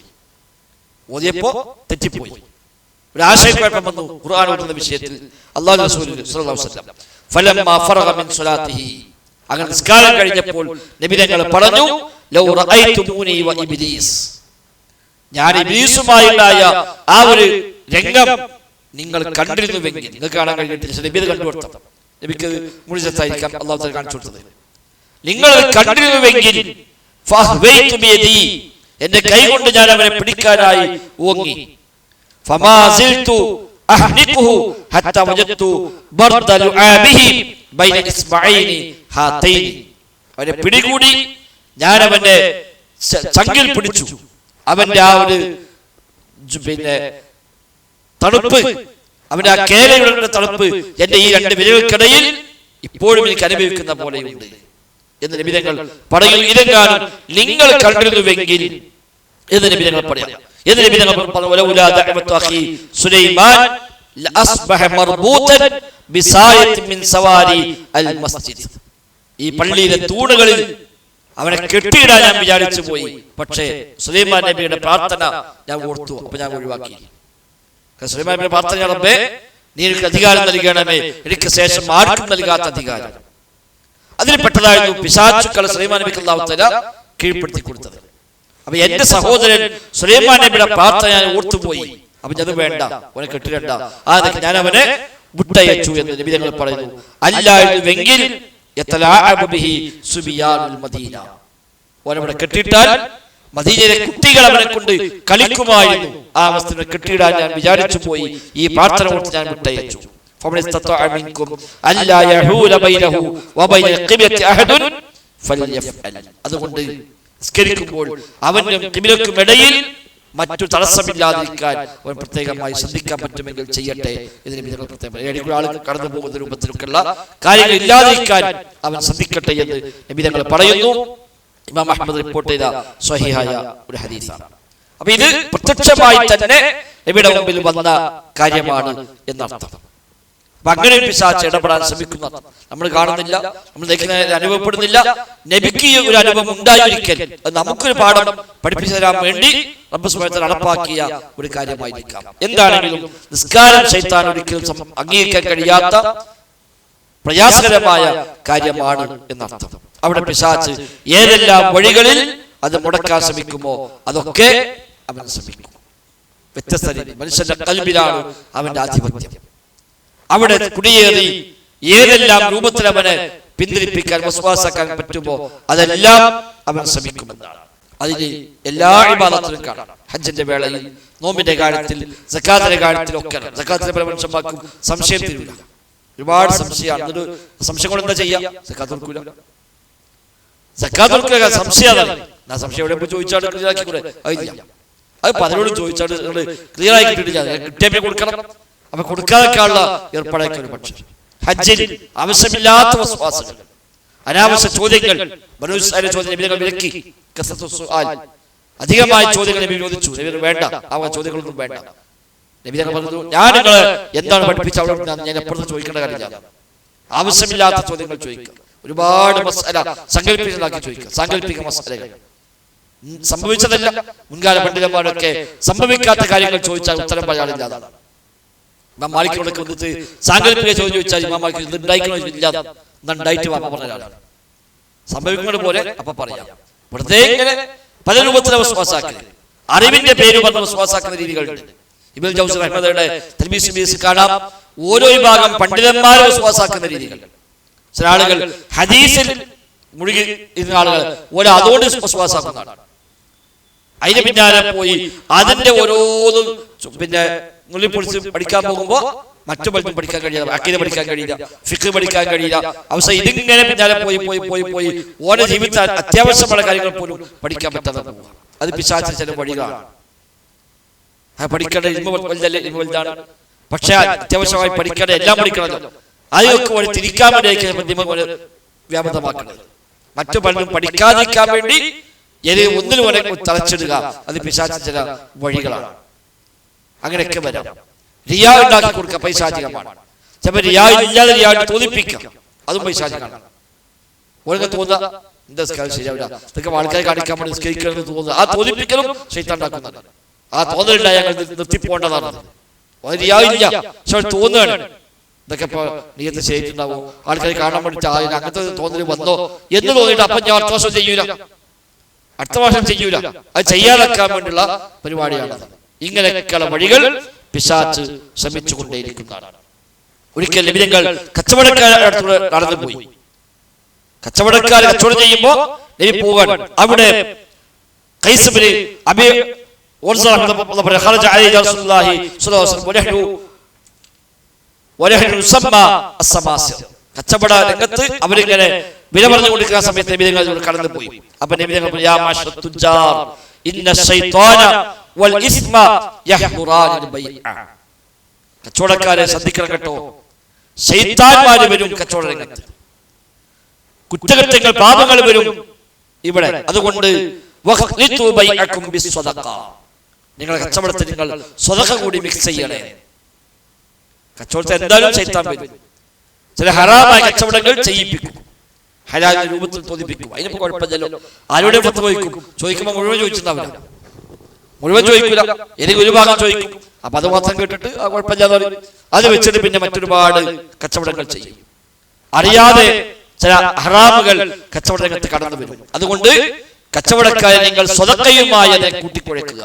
ഓതിയപ്പോൾ തെറ്റിപ്പോയി. ഒരു ആശയക്കുഴപ്പം വന്നു ഖുർആൻ ഓതുന്ന വിഷയത്തിൽ. അല്ലാഹു റസൂൽ സ്വല്ലല്ലാഹു അലൈഹി വസല്ലം ഫലമ്മാ ഫറഗ മിൻ സ്വലാത്തിഹി, അങ്ങനെ നിസ്കാരം കഴിഞ്ഞപ്പോൾ നബി തങ്ങൾ പറഞ്ഞു, ലൗ റഅയ്തുമൂനി വ ഇബ്ലീസ്, ഞാൻ ഇബ്ലീസുമായുണ്ടായ ആ ഒരു രംഗം നിങ്ങൾ കണ്ടിരുന്നുവെങ്കിൽ, നിങ്ങൾക്ക് കാണാൻ കഴിഞ്ഞിട്ടില്ല, നബി അത് കണ്ടുകൊടുത്ത, നബിക്ക് മുഴുവത്തായിരിക്കാം അല്ലാഹു തആല കാണിച്ചു കൊടുത്തത്. നിങ്ങൾ കണ്ടിരുന്നുവെങ്കിൽ ഫഹ്വൈതു ബിയദി, എന്റെ കൈ കൊണ്ട് ഞാൻ അവനെ പിടിക്കാനായി ഓങ്ങി. ഫമാ സിൽതു അഹ്നിഖുഹു ഹത്താ വജദ്തു ബർദ ലുആബിഹി ബൈന ഇസ്മഈനി ഹാതൈനി, അവനെ പിടികൂടി ഞാൻ അവന്റെ ചങ്കിൽ പിടിച്ചു. അവന്റെ ആ ഒരു പിന്നെ തണുപ്പ്, അവന്റെ ആ കേരയുടെ തണുപ്പ് എന്റെ ഈ 2 വിരലുകൾക്കിടയിൽ ഇപ്പോഴും എനിക്ക് അനുഭവിക്കുന്ന പോലെയുണ്ട് എന്ന് നബി തങ്ങൾ പറയും. ഇതെങ്ങാനും നിങ്ങൾ കണ്ടിരുന്നുവെങ്കിൽ എന്ന് നബി തങ്ങൾ പറയാം. എന്ന് നബി തങ്ങൾ വലൗലാ ദഅവതു അഖി സുലൈമാൻ ലഅസ്ബഹ മർബൂതൻ ബിസായത്തിൻ മിൻ സവാരി അൽ മസ്ജിദ്, ഈ പള്ളിയിലെ തൂണുകളിൽ അവനെ കെട്ടിയിടാൻ ഞാൻ വിചാരിച്ചു പോയി. പക്ഷേ സുലൈമാൻ നബിയുടെ പ്രാർത്ഥന ഞാൻ ഓർത്തു, അപ്പൊ ഞാൻ ഒഴിവാക്കി. സുലൈമാൻ നബിയുടെ പ്രാർത്ഥന, റബ്ബേ നീ എനിക്ക് അധികാരം നൽകണമേ, എനിക്ക് ശേഷം ആർക്കും നൽകാത്ത അധികാരം. അതിൽ പെട്ടതായിരുന്നു പിശാചുക്കൾ സുലൈമാൻ നബിക്ക് അല്ലാഹു തആല കീഴ്പ്പെടുത്തി കൊടുത്തത്. അപ്പൊ എന്റെ സഹോദരൻ സുലൈമാൻ നബിയുടെ പ്രാർത്ഥന ഞാൻ ഓർത്തുപോയി. അപ്പൊ അത് വേണ്ട, അവനെ കെട്ടിടണ്ട, അതൊക്കെ ഞാൻ അവനെ വിട്ടയച്ചു എന്ന് നബി തങ്ങൾ പറയുന്നു. അല്ലായിരുന്നുവെങ്കിൽ അവനവിടെ കെട്ടിയിട്ടാൽ മദീനയിലെ കുട്ടികൾ അവനെ കൊണ്ട് കളിക്കുമായിരുന്നു. ആ അവസ്ഥ കെട്ടിയിടാൻ ഞാൻ വിചാരിച്ചു പോയി. ഈ പ്രാർത്ഥന ഓർത്ത് ഞാൻ വിട്ടയച്ചു. അതുകൊണ്ട് നിസ്കരിക്കുമ്പോൾ അവനും ഖിബലയ്ക്കും ഇടയിൽ മറ്റു തടസ്സമില്ലാതിരിക്കാൻ അവൻ പ്രത്യേകമായി ശ്രദ്ധിക്കാൻ പറ്റുമെങ്കിൽ ചെയ്യട്ടെ. ഇതിന് പ്രത്യേകം ആളുകൾ കടന്നു പോകുന്ന രൂപത്തിലൊക്കെയുള്ള കാര്യങ്ങൾ ഇല്ലാതിരിക്കാൻ അവൻ ശ്രദ്ധിക്കട്ടെ എന്ന് നബി തങ്ങൾ പറയുന്നു. ഇമാം അഹ്മദ് റിപ്പോർട്ട് ചെയ്ത സ്വഹീഹായ ഒരു ഹദീസാണ്. അപ്പൊ ഇത് പ്രത്യക്ഷമായി തന്നെ നബിയുടെ മുമ്പിൽ വന്ന കാര്യമാണ് എന്നർത്ഥം. അപ്പൊ അങ്ങനെ ഒരു പിശാച് ഇടപെടാൻ ശ്രമിക്കുന്ന നമ്മൾ കാണുന്നില്ല, നമ്മൾ അനുഭവപ്പെടുന്നില്ല. നബിക്ക് ഒരു അനുഭവം ഉണ്ടായിരിക്കൽ അത് നമുക്കൊരു പാഠം പഠിപ്പിച്ചു തരാൻ വേണ്ടി റബ്ബ് സുബ്ഹാനഹു വ തആല നടപ്പാക്കിയ ഒരു കാര്യമായിരിക്കാം. എന്താണെങ്കിലും നിസ്കാരം ശൈത്താൻ ഒരിക്കലും അംഗീകരിക്കാൻ കഴിയാത്ത പ്രയാസകരമായ കാര്യമാണ് എന്നർത്ഥം. അവിടെ പിശാച് ഏതെല്ലാം വഴികളിൽ അത് മുടക്കാൻ ശ്രമിക്കുമോ അതൊക്കെ അവൻ ശ്രമിക്കും. വ്യത്യസ്ത രീതി മനുഷ്യന്റെ കൽബിലാണ് അവന്റെ ആധിപത്യം. അവിടെ കുടിയേറി ഏതെല്ലാം രൂപത്തിൽ അവനെ പിന്തിരിപ്പിക്കാൻ വസ്വാസാക്കാൻ പറ്റുമോ അതെല്ലാം അവൻ ശ്രമിക്കുമെന്നാണ്. അതിന് എല്ലാ ഇബാദത്തിലും കാണാം. ഹജ്ജിന്റെ വേളയിൽ, നോമ്പിന്റെ കാര്യത്തിൽ, സക്കാത്തിന്റെ കാര്യത്തിലൊക്കെ. സക്കാത്തിനെ പല മനുഷ്യന്മാർക്കും സംശയം തരില്ല, ഒരുപാട് സംശയമാണ്. ഒരു സംശയം കൊണ്ട് എന്താ ചെയ്യാം? സക്കാത്ത് കൊടുക്കൂല. സക്കാത്ത് കൊടുക്കുക സംശയമാണ്. ആ സംശയം എവിടെ പോയി ചോദിച്ചാൽ ക്ലിയർ ആക്കി കൂടെ? അതില്ല. അത് പലരോടും ചോദിച്ചാൽ ക്ലിയർ ആയി കിട്ടിയിട്ടില്ല. കിട്ടിയപ്പോ കൊടുക്കണം. അപ്പൊ കൊടുക്കാതെക്കാനുള്ള ഏർപ്പാടാക്കിയ ഒരു പക്ഷം. ഹജ്ജിൽ ആവശ്യമില്ലാത്ത വസ്വാസങ്ങൾ, അനാവശ്യ ചോദ്യങ്ങൾ, വിലക്കി. അധികമായ ചോദ്യങ്ങൾ നബി ചോദിച്ചു. നബി വേണ്ട, ആ ചോദ്യങ്ങളൊന്നും വേണ്ട. നബി പറഞ്ഞു, ഞാൻ നിങ്ങളെ എന്താണ് പഠിപ്പിച്ച അവിടെ ഞാൻ എപ്പോഴും ചോദിക്കേണ്ട കാര്യമില്ല. ആവശ്യമില്ലാത്ത ചോദ്യങ്ങൾ ചോദിക്കുക, ഒരുപാട് മസാല സങ്കല്പിക്കുന്നതാക്കി ചോദിക്കുക, സാങ്കല്പിക മസാലകൾ. സംഭവിച്ചതല്ല, മുൻകാല പണ്ഡിതന്മാരൊക്കെ സംഭവിക്കാത്ത കാര്യങ്ങൾ ചോദിച്ചാൽ ഉത്തരം പറയാനില്ലാതാണ്. ഇമാം മാലിക്കിനോടൊക്കെ വന്നിട്ട് സാങ്കല്പിക ചോദ്യം ചോദിച്ചാൽ ഇമാം മാലിക് ഇത് ഉണ്ടായിക്കണോ ഇല്ല ഉണ്ടായിട്ട് പറഞ്ഞ ഒരാളാണ്. സംഭവിക്കുന്നത് പോലെ അപ്പൊ പറയാം. വെറുതെ ഇങ്ങനെ പല രൂപത്തിലെ വിശ്വാസാക്കൽ, അറിവിന്റെ പേര് പറഞ്ഞ വിശ്വാസാക്കുന്ന രീതികളുണ്ട്. ഇബ്നുൽ ജൗസി റഹ്മത്തുള്ളാഹിയുടെ തൽമീസ് കാണാം ഓരോ വിഭാഗം പണ്ഡിതന്മാരെ വിശ്വാസാക്കുന്ന രീതികൾ. ചില ആളുകൾ ഹദീസിൽ മുഴുകി ഇരുന്ന ആളുകൾ ഓരോ അതുകൊണ്ട് വിശ്വാസാക്കുന്നതാണ്. അതിന് പിന്നാലെ പോയി അതിന്റെ ഓരോന്നും പിന്നെ നുള്ളിപ്പൊളിച്ച് പഠിക്കാൻ പോകുമ്പോ മറ്റു പലതും പഠിക്കാൻ കഴിയില്ല, അഖീദ പഠിക്കാൻ കഴിയില്ല, ഫിഖ് പഠിക്കാൻ കഴിയില്ല. അവസ്ഥ ഇതിങ്ങനെ പിന്നാലെ പോയി ഓരോ ജീവിതത്തിൽ അത്യാവശ്യമുള്ള കാര്യങ്ങൾ പോലും പഠിക്കാൻ പറ്റാതെ പോകുക. അത് പിശാചിന്റെ ചില വഴികളാണ്. പഠിക്കേണ്ട വലുതാണ്, പക്ഷെ അത്യാവശ്യമായി പഠിക്കേണ്ട എല്ലാം പഠിക്കണമല്ലോ. അതൊക്കെ ഒരു തിരിക്കാൻ വേണ്ടി വ്യാപകമാക്കുന്നത്. മറ്റു പലരും പഠിക്കാതിരിക്കാൻ വേണ്ടി ഒന്നിനും തളച്ചിടുക. അത് പിശാചിന്റെ ചില വഴികളാണ്. അങ്ങനെയൊക്കെ വരാം. റിയാ ഉണ്ടാക്കി കൊടുക്കുക പൈശാചികമാണ്. ചിലപ്പോൾ റിയാ ഇല്ലാതെ റിയാ തോന്നിപ്പിക്കാം, അതും പൈശാചികമാണ്. ഓരോ തോന്നുക എന്താ ശരിയാവില്ല, ഇതൊക്കെ ആൾക്കാരെ കാണിക്കാൻ വേണ്ടി നിസ്കരിക്കണമെന്ന് തോന്നുക, ആ തോന്നിപ്പിക്കലും ശൈത്താൻ ഉണ്ടാക്കുന്നുണ്ട്. ആ തോന്നലുണ്ടായ നിർത്തിപ്പോണ്ടതാണ്. റിയാ ഇല്ല, പക്ഷെ തോന്നുകയാണ് ഇതൊക്കെ ഇപ്പൊ നീയത്ത് ചെയ്തിട്ടുണ്ടാവോ, ആൾക്കാരെ കാണാൻ വേണ്ടി അങ്ങനത്തെ തോന്നൽ വന്നോ എന്ന് തോന്നിയിട്ട് അപ്പം ഞാൻ അടുത്ത വർഷം ചെയ്യൂല, അടുത്ത വർഷം ചെയ്യൂല, അത് ചെയ്യാതെക്കാൻ വേണ്ടിയുള്ള പരിപാടിയാണ്. ഇങ്ങനെയൊക്കെയുള്ള വഴികൾ പിശാച് ശ്രമിച്ചുകൊണ്ടേയിരിക്കുന്നതാണ്. ഒരിക്കൽ നബിതങ്ങൾ കച്ചവടക്കാരുടെ നടന്നുപോയി. കച്ചവടക്കാർ കച്ചവടം ചെയ്യുമ്പോ നബി പോകാൻ അവിടെ കച്ചവട രംഗത്ത് അവരിങ്ങനെ വില പറഞ്ഞു കൊടുക്കുന്ന സമയത്ത് നബിതങ്ങൾ കടന്നു പോയി. അപ്പൊ നബിതങ്ങൾ കച്ചവടക്കാരെ ശ്രദ്ധിക്കണം കേട്ടോ, ശൈത്താന്മാര് വരും കച്ചവട രംഗത്ത്, കുറ്റകൃത്യങ്ങൾ പാപങ്ങൾ വരും ഇവിടെ. അതുകൊണ്ട് നിങ്ങളുടെ കച്ചവടത്തിൽ നിങ്ങൾ സ്വതക്ക കൂടി മിക്സ് ചെയ്യണേ. കച്ചവടത്തിൽ എന്തായാലും ശൈത്താൻ വരും. ചില ഹറാമായ കച്ചവടങ്ങൾ ചെയ്യിപ്പിക്കും. ഹലാലിന്റെ രൂപത്തിൽ തോന്നിപ്പിക്കും. അതിനിപ്പോൾ കുഴപ്പമില്ലല്ലോ. ആരോടെ ഫത്വ ചോദിക്കുമ്പോൾ മുഴുവൻ ചോദിച്ചിട്ടുണ്ടാവില്ല, മുഴുവൻ ചോദിക്കില്ല, എനിക്ക് ഒരു ഭാഗം ചോദിക്കും. അപ്പൊ അത് മാത്രം കേട്ടിട്ട് ആ കുഴപ്പമില്ലാതെ അത് വെച്ചിട്ട് പിന്നെ മറ്റൊരുപാട് കച്ചവടങ്ങൾ ചെയ്യും. അറിയാതെ ചില ഹറാമുകൾ കച്ചവട രംഗത്ത് കടന്നു വരും. അതുകൊണ്ട് കച്ചവടക്കാരെ നിങ്ങൾ സ്വതക്കയുമായി അതിനെ കൂട്ടിക്കുഴക്കുക.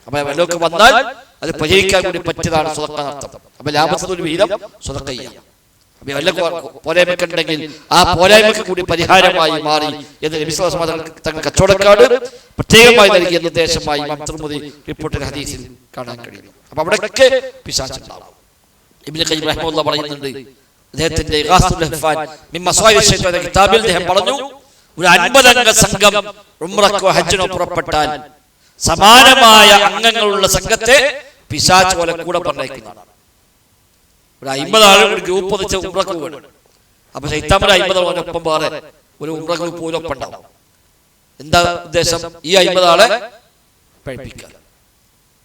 അപ്പൊ വല്ലതൊക്കെ വന്നാൽ അത് പരിഹരിക്കാൻ കൂടി പറ്റിയതാണ് സ്വതക്ക അർത്ഥം. അപ്പൊ ലാഭത്തിന് ഒരു വിഹിതം സ്വതക്ക ചെയ്യാം. അപ്പൊ വല്ല പോരായ്മ ഉണ്ടെങ്കിൽ ആ പോരായ്മക്ക് കൂടി പരിഹാരമായി മാറി എന്ന് നബി സ്വല്ലല്ലാഹു അലൈഹി വസല്ലം തങ്ങൾ കച്ചവടക്കാട് പ്രത്യേകമായി നൽകിയ നിർദ്ദേശമായി ഇമാം തിർമിദി റിപ്പോർട്ട് ഹദീസിൽ കാണാൻ കഴിയും. അപ്പൊ അവിടെയൊക്കെ പിശാചുണ്ടാവും. ഇബ്നു ഖയ്യിം റഹിമഹുല്ലാഹ് പറയുന്നുണ്ട്, അദ്ദേഹത്തിന്റെ ഇഗാസുൽ ലഹ്ഫാൻ മിൻ മസായിദ് ശൈത്താൻ എന്ന കിതാബിൽ അദ്ദേഹം പറഞ്ഞു, ഒരു 50 അംഗ സംഘം ഉംറക്കോ ഹജ്ജിനോ പുറപ്പെട്ടാൽ സമാനമായ അംഗങ്ങളുള്ള സംഘത്തെ പിശാച് പോലെ കൂടെ പറഞ്ഞേക്കുന്നതാണ്. ഒരു 50 ആൾ ഒരു ഗ്രൂപ്പ് വെച്ച് ഉംറക്ക് വേണം. അപ്പൊ ശൈത്താൻ 50 ആളോടൊപ്പം വേറെ ഒരു ഉംറക്ക് പോലും ഒപ്പം ഉണ്ടാവും. എന്താ ഉദ്ദേശം? ഈ 50 ആളെ പഴിപ്പിക്കുക.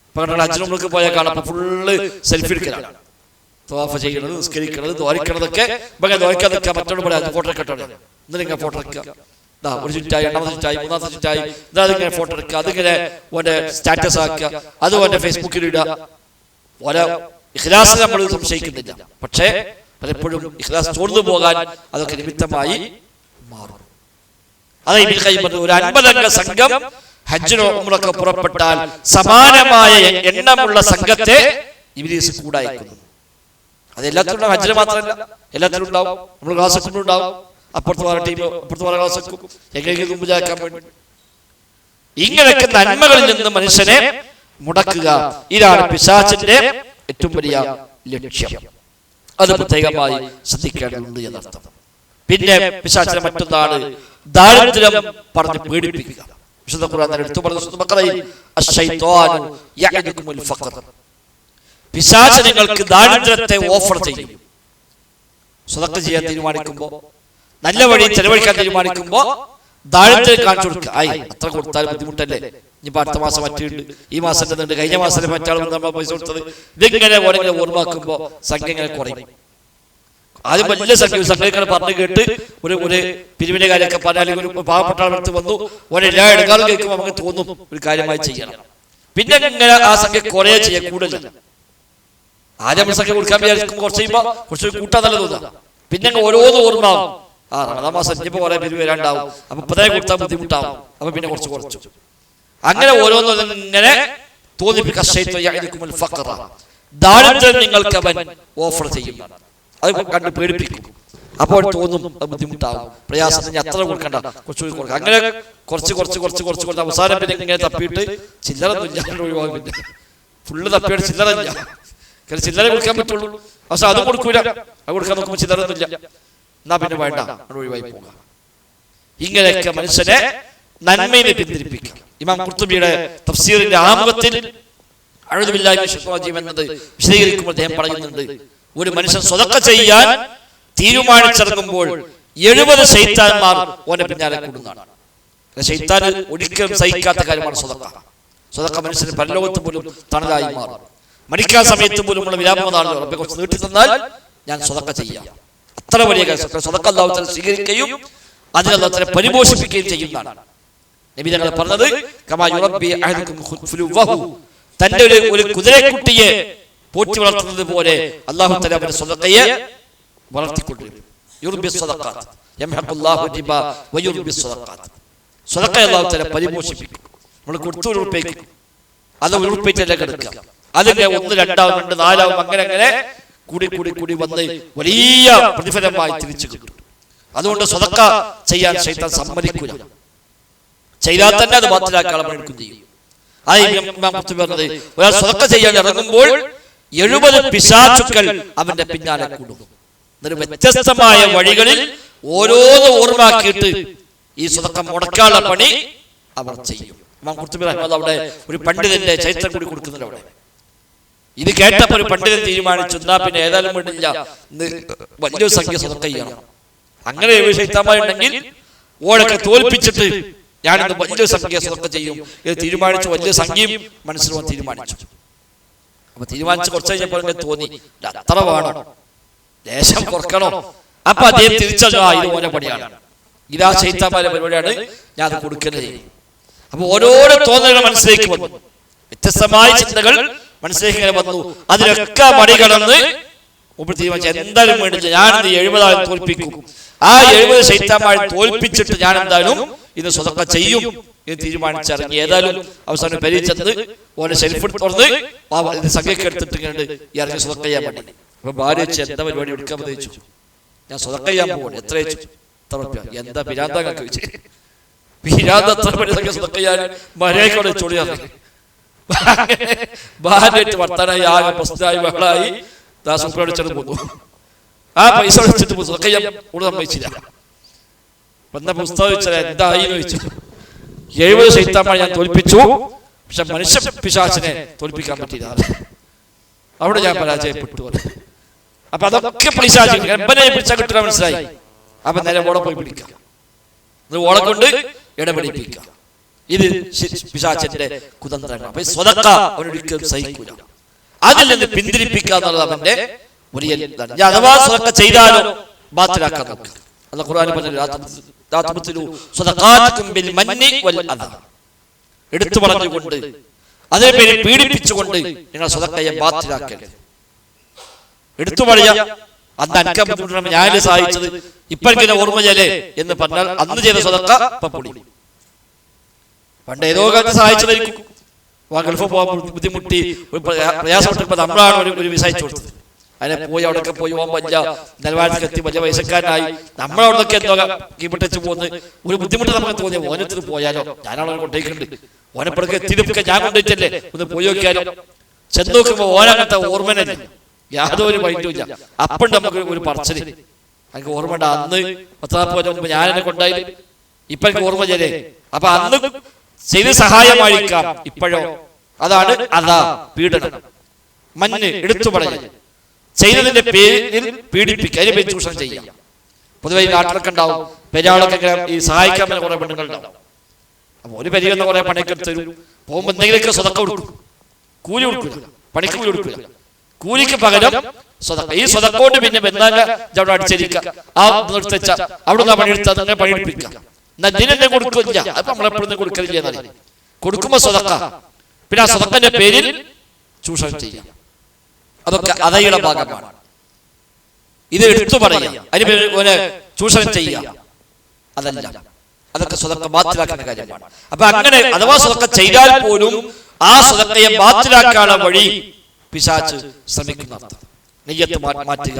ഇപ്പൊ ഹജ്ജിന് ഉംറക്ക് പോയാൽ കാണാം ഫുള്ള് സെൽഫി എടുക്കലാണ്. തവാഫ് ചെയ്യണത്, നിസ്കരിക്കണത്, ദ്വാരിക്കണതൊക്കെ ദ്വാരിക്കാൻ നിൽക്കുക. മറ്റൊരു പറയാം ഫോട്ടോ എടുക്കട്ടെ, എന്നിങ്ങനെ ഫോട്ടോ എടുക്കുക. ഒരു ചുറ്റായി, 2ാമത്തെ ചുറ്റായി, 3ാമത്തെ ചുറ്റായി, അതിങ്ങനെ ഫോട്ടോ എടുക്കുക, അതിങ്ങനെ ഓന്റെ സ്റ്റാറ്റസ് ആക്കുക, അത് ഓന്റെ ഫേസ്ബുക്കിൽ ഇടുക. ഓരോ ഇഖ്ലാസ് നമ്മൾ സംശയിക്കുന്നില്ല, പക്ഷേ പലപ്പോഴും ഇഖ്ലാസ് ചോർന്നു പോകാൻ അതൊക്കെ നിമിത്തമായി മാറും. അതായത് ഇബ്നു ഖയ്യിം പറഞ്ഞു, ഒരു 50 അംഗ സംഘം ഹജ്ജിനോ ഉംറക്കോ പുറപ്പെട്ടാൽ സമാനമായ എണ്ണമുള്ള സംഘത്തെ ഇബ്ലീസ് കൂടായിക്കുന്നു. അത് എല്ലാത്തിലും ഹജ്ജിന് മാത്രമല്ല, എല്ലാത്തിലും ഉണ്ടാവും. നമ്മൾ ക്ലാസ് ഉണ്ടാവും, അപ്പുറത്ത് വേറെ ടീം, അപ്പുറത്ത് വേറെ ക്ലാസ് വെക്കും, എങ്ങനെയെങ്കിലും മുമ്പിലാക്കാൻ വേണ്ടി. ഇങ്ങനെയൊക്കെ നന്മകളിൽ നിന്ന് മനുഷ്യനെ മുടക്കുക, ഇതാണ് പിശാചിന്റെ ഏറ്റവും വലിയ ലക്ഷ്യം. അത് പ്രത്യേകമായി ശ്രദ്ധിക്കേണ്ടതുണ്ട് എന്നർത്ഥം. പിന്നെ പിശാചിന്റെ മറ്റൊന്നാണ് ദാരിദ്ര്യം പറഞ്ഞ് പേടിപ്പിക്കുക. വിശുദ്ധ ഖുർആൻ എടുത്തു പറഞ്ഞു, സൂറത്തുൽ ബഖറയിൽ അശ്ശൈത്വാനു യഅദുകുമുൽ ഫഖർ, പിശാച് നിങ്ങൾക്ക് ദാരിദ്ര്യത്തെ ഓഫർ ചെയ്യും. സ്വതക്ക ചെയ്യാൻ തീരുമാനിക്കുമ്പോൾ, നല്ല വഴി ചെലവഴിക്കാൻ തീരുമാനിക്കുമ്പോൾ ദാരിദ്ര്യം കാണിച്ചു കൊടുക്കുക. അത്ര കൊടുത്താൽ ബുദ്ധിമുട്ടല്ലേ, ഇനിയിപ്പോ അടുത്ത മാസം മറ്റുണ്ട്, ഈ മാസം ഉണ്ട്, കഴിഞ്ഞ മാസം മറ്റാൾ നമ്മൾ പൈസ കൊടുത്തത്, ഇതിങ്ങനെ ഓരോ ഓർമ്മാക്കുമ്പോ സംഖ്യ ഇങ്ങനെ കുറയും. ആദ്യം വലിയ സംഖ്യകൾ പറഞ്ഞു കേട്ട് ഒരു പിരിവിന്റെ കാര്യമൊക്കെ പറഞ്ഞാൽ ഒരു പാവപ്പെട്ട ആളടുത്ത് വന്നു ഓരെല്ലാം എടുക്കാതെ കേൾക്കുമ്പോൾ നമുക്ക് തോന്നും ഒരു കാര്യമായി ചെയ്യണം. പിന്നെ ഇങ്ങനെ ആ സംഖ്യ കുറേ ചെയ്യാൻ കൂടുതൽ. ആദ്യം സംഖ്യ കൊടുക്കാൻ വിചാരിക്കുമ്പോൾ കുറച്ച് ചെയ്യുമ്പോൾ കുറച്ച് കൂട്ടാൻ നല്ല തോന്നുക. പിന്നെ ഓരോന്ന് ഓർമ്മാവും, റമദാൻ മാസം ഇനിയിപ്പോ കുറെ പിരിവ് വരാണ്ടാവും, അപ്പൊ 30 കൊടുത്താൽ ബുദ്ധിമുട്ടാവും, അപ്പൊ പിന്നെ കുറച്ചു അങ്ങനെ ഓരോന്നും ഇങ്ങനെ തോന്നിപ്പിക്കുക. ദാരിദ്ര്യം നിങ്ങൾക്ക് അവൻ ഓഫർ ചെയ്യും, അത് കണ്ട് പേടിപ്പിക്കും. അപ്പോൾ തോന്നും അത് ബുദ്ധിമുട്ടാവും, പ്രയാസത്തിന് അത്ര കൊടുക്കണ്ട, കുറച്ചുകൂടി കൊടുക്കുക. അങ്ങനെ കുറച്ച് അവസാനം പിന്നെ ഇങ്ങനെ തപ്പിയിട്ട് ചില്ലറൊന്നുമില്ല, ഒഴിവാകും. പിന്നെ ഫുള്ള് തപ്പിയിട്ട് ചില്ലറില്ല, കാരണം ചില്ലറ കൊടുക്കാൻ പറ്റുള്ളൂ. പക്ഷെ അത് കൊടുക്കൂല, അത് കൊടുക്കാൻ നോക്കുമ്പോൾ ചില്ലറൊന്നുമില്ല, എന്നാ പിന്നെ വേണ്ട, ഒഴിവായി പോകാം. ഇങ്ങനെയൊക്കെ മനുഷ്യനെ നന്മയെ പിന്തിരിപ്പിക്കുക. ഇമാം ഖുർത്തുബിയുടെ തഫ്സീറിന്റെ ആമുഖത്തിൽ അഊദു ബില്ലാഹി മിനശ് ശൈത്വാനിർ റജീം എന്നത് വിശദീകരിക്കുമ്പോൾ അദ്ദേഹം പറയുന്നുണ്ട്, ഒരു മനുഷ്യൻ സ്വതക്ക ചെയ്യാൻ തീരുമാനിച്ചിറങ്ങുമ്പോൾ 70 ശൈത്താന്മാർ ഓന്റെ പിന്നാലെ കൂടുന്നതാണ്. ശൈത്താൻ ഒരിക്കലും സഹിക്കാത്ത കാര്യമാണ് സ്വതക്ക. സ്വതക്ക മനുഷ്യന് പരലോകത്ത് പോലും തണലായി മാറും. മരിക്കാൻ സമയത്ത് പോലുമുള്ള വിലാപമാണ്, റബ്ബേ കുറച്ച് നീട്ടി തന്നാൽ ഞാൻ സ്വതക്ക ചെയ്യാം. അത്ര വലിയ സ്വതക്ക അല്ലാഹു തആല സ്വീകരിക്കുകയും അതിനെ അല്ലാഹു തആല പരിപോഷിപ്പിക്കുകയും ചെയ്യുന്നതാണ്. നബി തങ്ങൾ പറഞ്ഞത്, കമാ യുറബ്ബി അഹദുകും ഖുൽവഹു, തന്റെ ഒരു കുതിരക്കുട്ടിയെ പോറ്റി വളർത്തുന്നത് പോലെ അല്ലാഹു തആല അവന്റെ സ്വതക്കയെ വളർത്തിക്കൊണ്ടിരിക്കും. യുർബി സ്വതഖാത്ത് യംഹഖുല്ലാഹു റിബ വയുർബി സ്വതഖാത്ത്, സ്വതക്ക അല്ലാഹു തആല പരിപോഷിപ്പിക്കും. നമ്മൾ കൊടുത്തു ഉറപ്പിക്കും, അത് ഉറപ്പിച്ചല്ലേ കിടക്കുക, അതിന്റെ 1, 2, 4 അങ്ങനെ കൂടി വന്ന് വലിയ പ്രതിഫലമായി തിരിച്ചു കിട്ടും. അതുകൊണ്ട് സ്വതക്ക ചെയ്യാൻ ശൈത്താൻ സമ്മതിക്കില്ല. ചെയ്താൽ തന്നെ അത് ബാത്തിലാക്കാൻ പണിയെടുക്കും ചെയ്യും. പറഞ്ഞത്, ഒരാൾ സ്വതക്ക ചെയ്യാൻ ഇറങ്ങുമ്പോൾ 70 പിശാചുക്കൾ അവന്റെ പിന്നാലെ കൂടും. എന്നൊരു വ്യത്യസ്തമായ വഴികളിൽ ഓരോന്ന് ഓർമ്മാക്കിയിട്ട് ഈ സ്വതക്ക മുടക്കാനുള്ള പണി അവർ ചെയ്യും. ഇമാം ഖുർത്തുബി റഹ്മത്തുള്ളാഹി അവിടെ ഒരു പണ്ഡിതന്റെ ചരിത്രം കൂടി കൊടുക്കുന്നുണ്ട്. അവിടെ ഇത് കേട്ടപ്പോൾ ഒരു പണ്ഡിതൻ തീരുമാനിച്ചു, എന്നാ പിന്നെ ഏതായാലും വേണ്ടില്ല, വലിയൊരു സംഖ്യ സ്വതക്ക ചെയ്യണം. അങ്ങനെ ശൈത്താന്മാരുണ്ടെങ്കിൽ ഓരൊക്കെ തോൽപ്പിച്ചിട്ട് ഞാനിന്ന് വലിയൊരു സംഖ്യ സ്വതക്ക ചെയ്യും ഇത് തീരുമാനിച്ചു. വലിയ സംഖ്യയും മനസ്സിൽ തീരുമാനിച്ചു. അപ്പൊ തീരുമാനിച്ച് കുറച്ച് കഴിഞ്ഞപ്പോൾ തോന്നി, അത്ര വേണോ, ലേശം കുറക്കണോ? അപ്പൊ അദ്ദേഹം തിരിച്ചറിഞ്ഞു, ഇത് ഓരോ പണിയാണ്, ഇതാ ശൈത്താന്മാരുടെ പരിപാടിയാണ്, ഞാൻ അത് കൊടുക്കുന്നത്. അപ്പൊ ഓരോരോ തോന്നലുകൾ മനസ്സിലേക്ക് വന്നു, വ്യത്യസ്തമായ ചിന്തകൾ മനസ്സിലേക്ക് ഇങ്ങനെ വന്നു. അതിലൊക്കെ മറികടന്ന് തീരുമാനിച്ചു, എന്തായാലും വേണ്ടില്ല, ഞാൻ 70 തോൽപ്പിക്കും. ആ 70 ശൈത്താന്മാരെ തോൽപ്പിച്ചിട്ട് ഞാൻ എന്തായാലും ഇത് സ്വതക്ക ചെയ്യും എന്ന് തീരുമാനിച്ചിറങ്ങി. ഏതായാലും അവസാനം പരീക്ഷത്ത് ഓരോ ഷെൽഫ് തുറന്ന് സംഖ്യക്ക് എടുത്തിട്ട് ഇറങ്ങി സ്വതക്ക ചെയ്യാൻ വേണ്ടി. അപ്പൊ ഭാര്യ വെച്ച് എന്താ പരിപാടി എടുക്കാൻ ചോദിച്ചു. ഞാൻ സ്വതക്ക ചെയ്യാൻ പോകണം. എത്ര ചോദിച്ചു? എന്താ പിരാന്താക്കൊക്കെ വെച്ച് പിരാന്ത് എത്ര പണി സംഖ്യ സ്വതക്ക ചെയ്യാൻ മര്യാദയോടെ ചൊളിയാറ്. ഭാര്യ വർത്താനായി ആകെ പ്രശ്നമായി ബഹളായി. ദാസോട് ചെന്ന് പോന്നു. ആ പൈസ വെച്ചിട്ട് സ്വതക്ക ചെയ്യാൻ കൂടെ സമ്മതിച്ചില്ല. വന്ന പുസ്തകം വെച്ചാൽ എന്തായി ചോദിച്ചു. 70 ശൈത്താന്മാരെ ഞാൻ തോൽപ്പിച്ചു, പക്ഷെ മനുഷ്യ പിശാചിനെ തോൽപ്പിക്കാൻ പറ്റില്ല. അവിടെ ഞാൻ പരാജയപ്പെട്ടു. അപ്പൊ അതൊക്കെ പിശാചിനെ ഗർഭനെ പിടിച്ചാൽ കിട്ടുക മനസ്സിലായി. അപ്പൊ നേരെ ഓളെ പോയി പിടിക്കാം, ഓളെ കൊണ്ട് ഇടപെടിപ്പിക്കാം. ഇത് പിശാചിന്റെ കുതന്ത്രമാണ്. അപ്പൊ സ്വതക്ക അവനൊരിക്കലും സഹിക്കൂല. അതിൽ നിന്ന് പിന്തിരിപ്പിക്കുക എന്നുള്ളത് അവന്റെ വലിയ ഇതാണ്. അഥവാ സ്വതക്ക ചെയ്താലോ ബാത്തിലാക്കാൻ നോക്കുക. അല്ലാഹു ഖുർആനിൽ പറഞ്ഞു, എടുത്തു പറഞ്ഞുകൊണ്ട് അതേ പേര് പീഡിപ്പിച്ചുകൊണ്ട് നിങ്ങൾ സ്വതക്കയെ ബാത്തിലാക്കരുത്. എടുത്തു പറയാ, അന്ന് അനക്ക ബുദ്ധിമുട്ട് ഞാൻ സഹായിച്ചത് ഇപ്പൊ ഇങ്ങനെ ഓർമ്മയല്ലേ എന്ന് പറഞ്ഞാൽ അന്ന് ചെയ്ത സ്വതക്ക ഇപ്പൊ പൊടി. പണ്ട് ഏതോ കാലത്ത് സഹായിച്ചതായിരിക്കും. ഗൾഫ് പോകാൻ ബുദ്ധിമുട്ടി പ്രയാസപ്പെട്ടപ്പോ നമ്മളാണ് ഒരു വിസ അയച്ചു കൊടുത്തത്. അതിനെ പോയി അവിടെയൊക്കെ പോയി പോകാൻ വലിയ നിലവാരത്തിൽ എത്തി, വലിയ പൈസക്കാരനായി. നമ്മളവിടൊക്കെ എന്തോ കീപ്പിട്ടച്ച് പോകുന്ന ഒരു ബുദ്ധിമുട്ട് നമുക്ക് തോന്നിയ ഓനത്തിന് പോയാലോ, ഞാനാണ് കൊണ്ടേക്കുന്നുണ്ട്, ഓനെപ്പടൊക്കെ എത്തിയിട്ടൊക്കെ ഞാൻ കൊണ്ടുപോയിട്ടല്ലേ, ഒന്ന് പോയി നോക്കിയാലോ. ചെന്ന് നോക്കുമ്പോ ഓനങ്ങനത്തെ ഓർമ്മനല്ലേ, യാതൊരു മൈൻഡും ഇല്ല. അപ്പണ്ട് നമുക്ക് ഒരു പറച്ചില് എനിക്ക് ഓർമ്മ ഉണ്ട്. അന്ന് 10-40 മുമ്പ് ഞാനെന്നെ കൊണ്ടായി, ഇപ്പൊ എനിക്ക് ഓർമ്മ ചെയ്തേ. അപ്പൊ അന്ന് ചെയ്ത് സഹായമായിരിക്കാം, ഇപ്പോഴോ അതാണ് അതാ പീഡനം. മഞ്ഞ് എടുത്തു പറയാം, ചെയ്തതിന്റെ പേരിൽ പീഡിപ്പിക്കുക, അതിനെ പേര് ചൂഷണം ചെയ്യാം. പൊതുവെ ഈ നാട്ടിലൊക്കെ ഉണ്ടാവും പെരാളൊക്കെ ഈ സഹായിക്കാൻ പറ്റുന്ന കുറെ പെണ്ണുങ്ങളുണ്ടാവും. അപ്പൊ ഒരു പെരിയെന്ന കുറെ പണിയൊക്കെ തരും, പോകുമ്പോ എന്തെങ്കിലുമൊക്കെ സ്വതക്ക കൊടുക്കും. കൂലി കൊടുക്കില്ല, പണിക്ക് കൂലി കൊടുക്കില്ല, കൂലിക്ക് പകരം സ്വതക്ക. ഈ സ്വതക്കൊണ്ട് പിന്നെ ബന്ധാങ്ക അവിടെ അടിച്ചിരിക്കുക, ആ നിർത്തിച്ച അവിടെ നിന്ന് പണിയെടുത്ത് അതിനെ പണിയെടുപ്പിക്കുക. എന്നാൽ ഇതിനെ കൊടുക്കില്ല, അപ്പൊ നമ്മളെപ്പോഴും കൊടുക്കലില്ല എന്നറിയാം. കൊടുക്കുമ്പോ സ്വതക്ക, പിന്നെ ആ സ്വതക്കന്റെ പേരിൽ ചൂഷണം ചെയ്യാം. അതൊക്കെ അതയുടെ ഭാഗമാണ്. ഇത് എടുത്തു പറയാം, അതിന് പോലെ ചൂഷണം ചെയ്യാം, അതല്ല. അതൊക്കെ സ്വതക്ക ബാത്തിലാക്കുന്ന കാര്യമാണ്. അപ്പൊ അങ്ങനെ അഥവാ സ്വതക്ക ചെയ്താൽ പോലും ആ സ്വതക്കയെ ബാത്തിലാക്കാനുള്ള വഴി പിശാച് ശ്രമിക്കുന്ന നെയ്യത്ത് മാറ്റുക,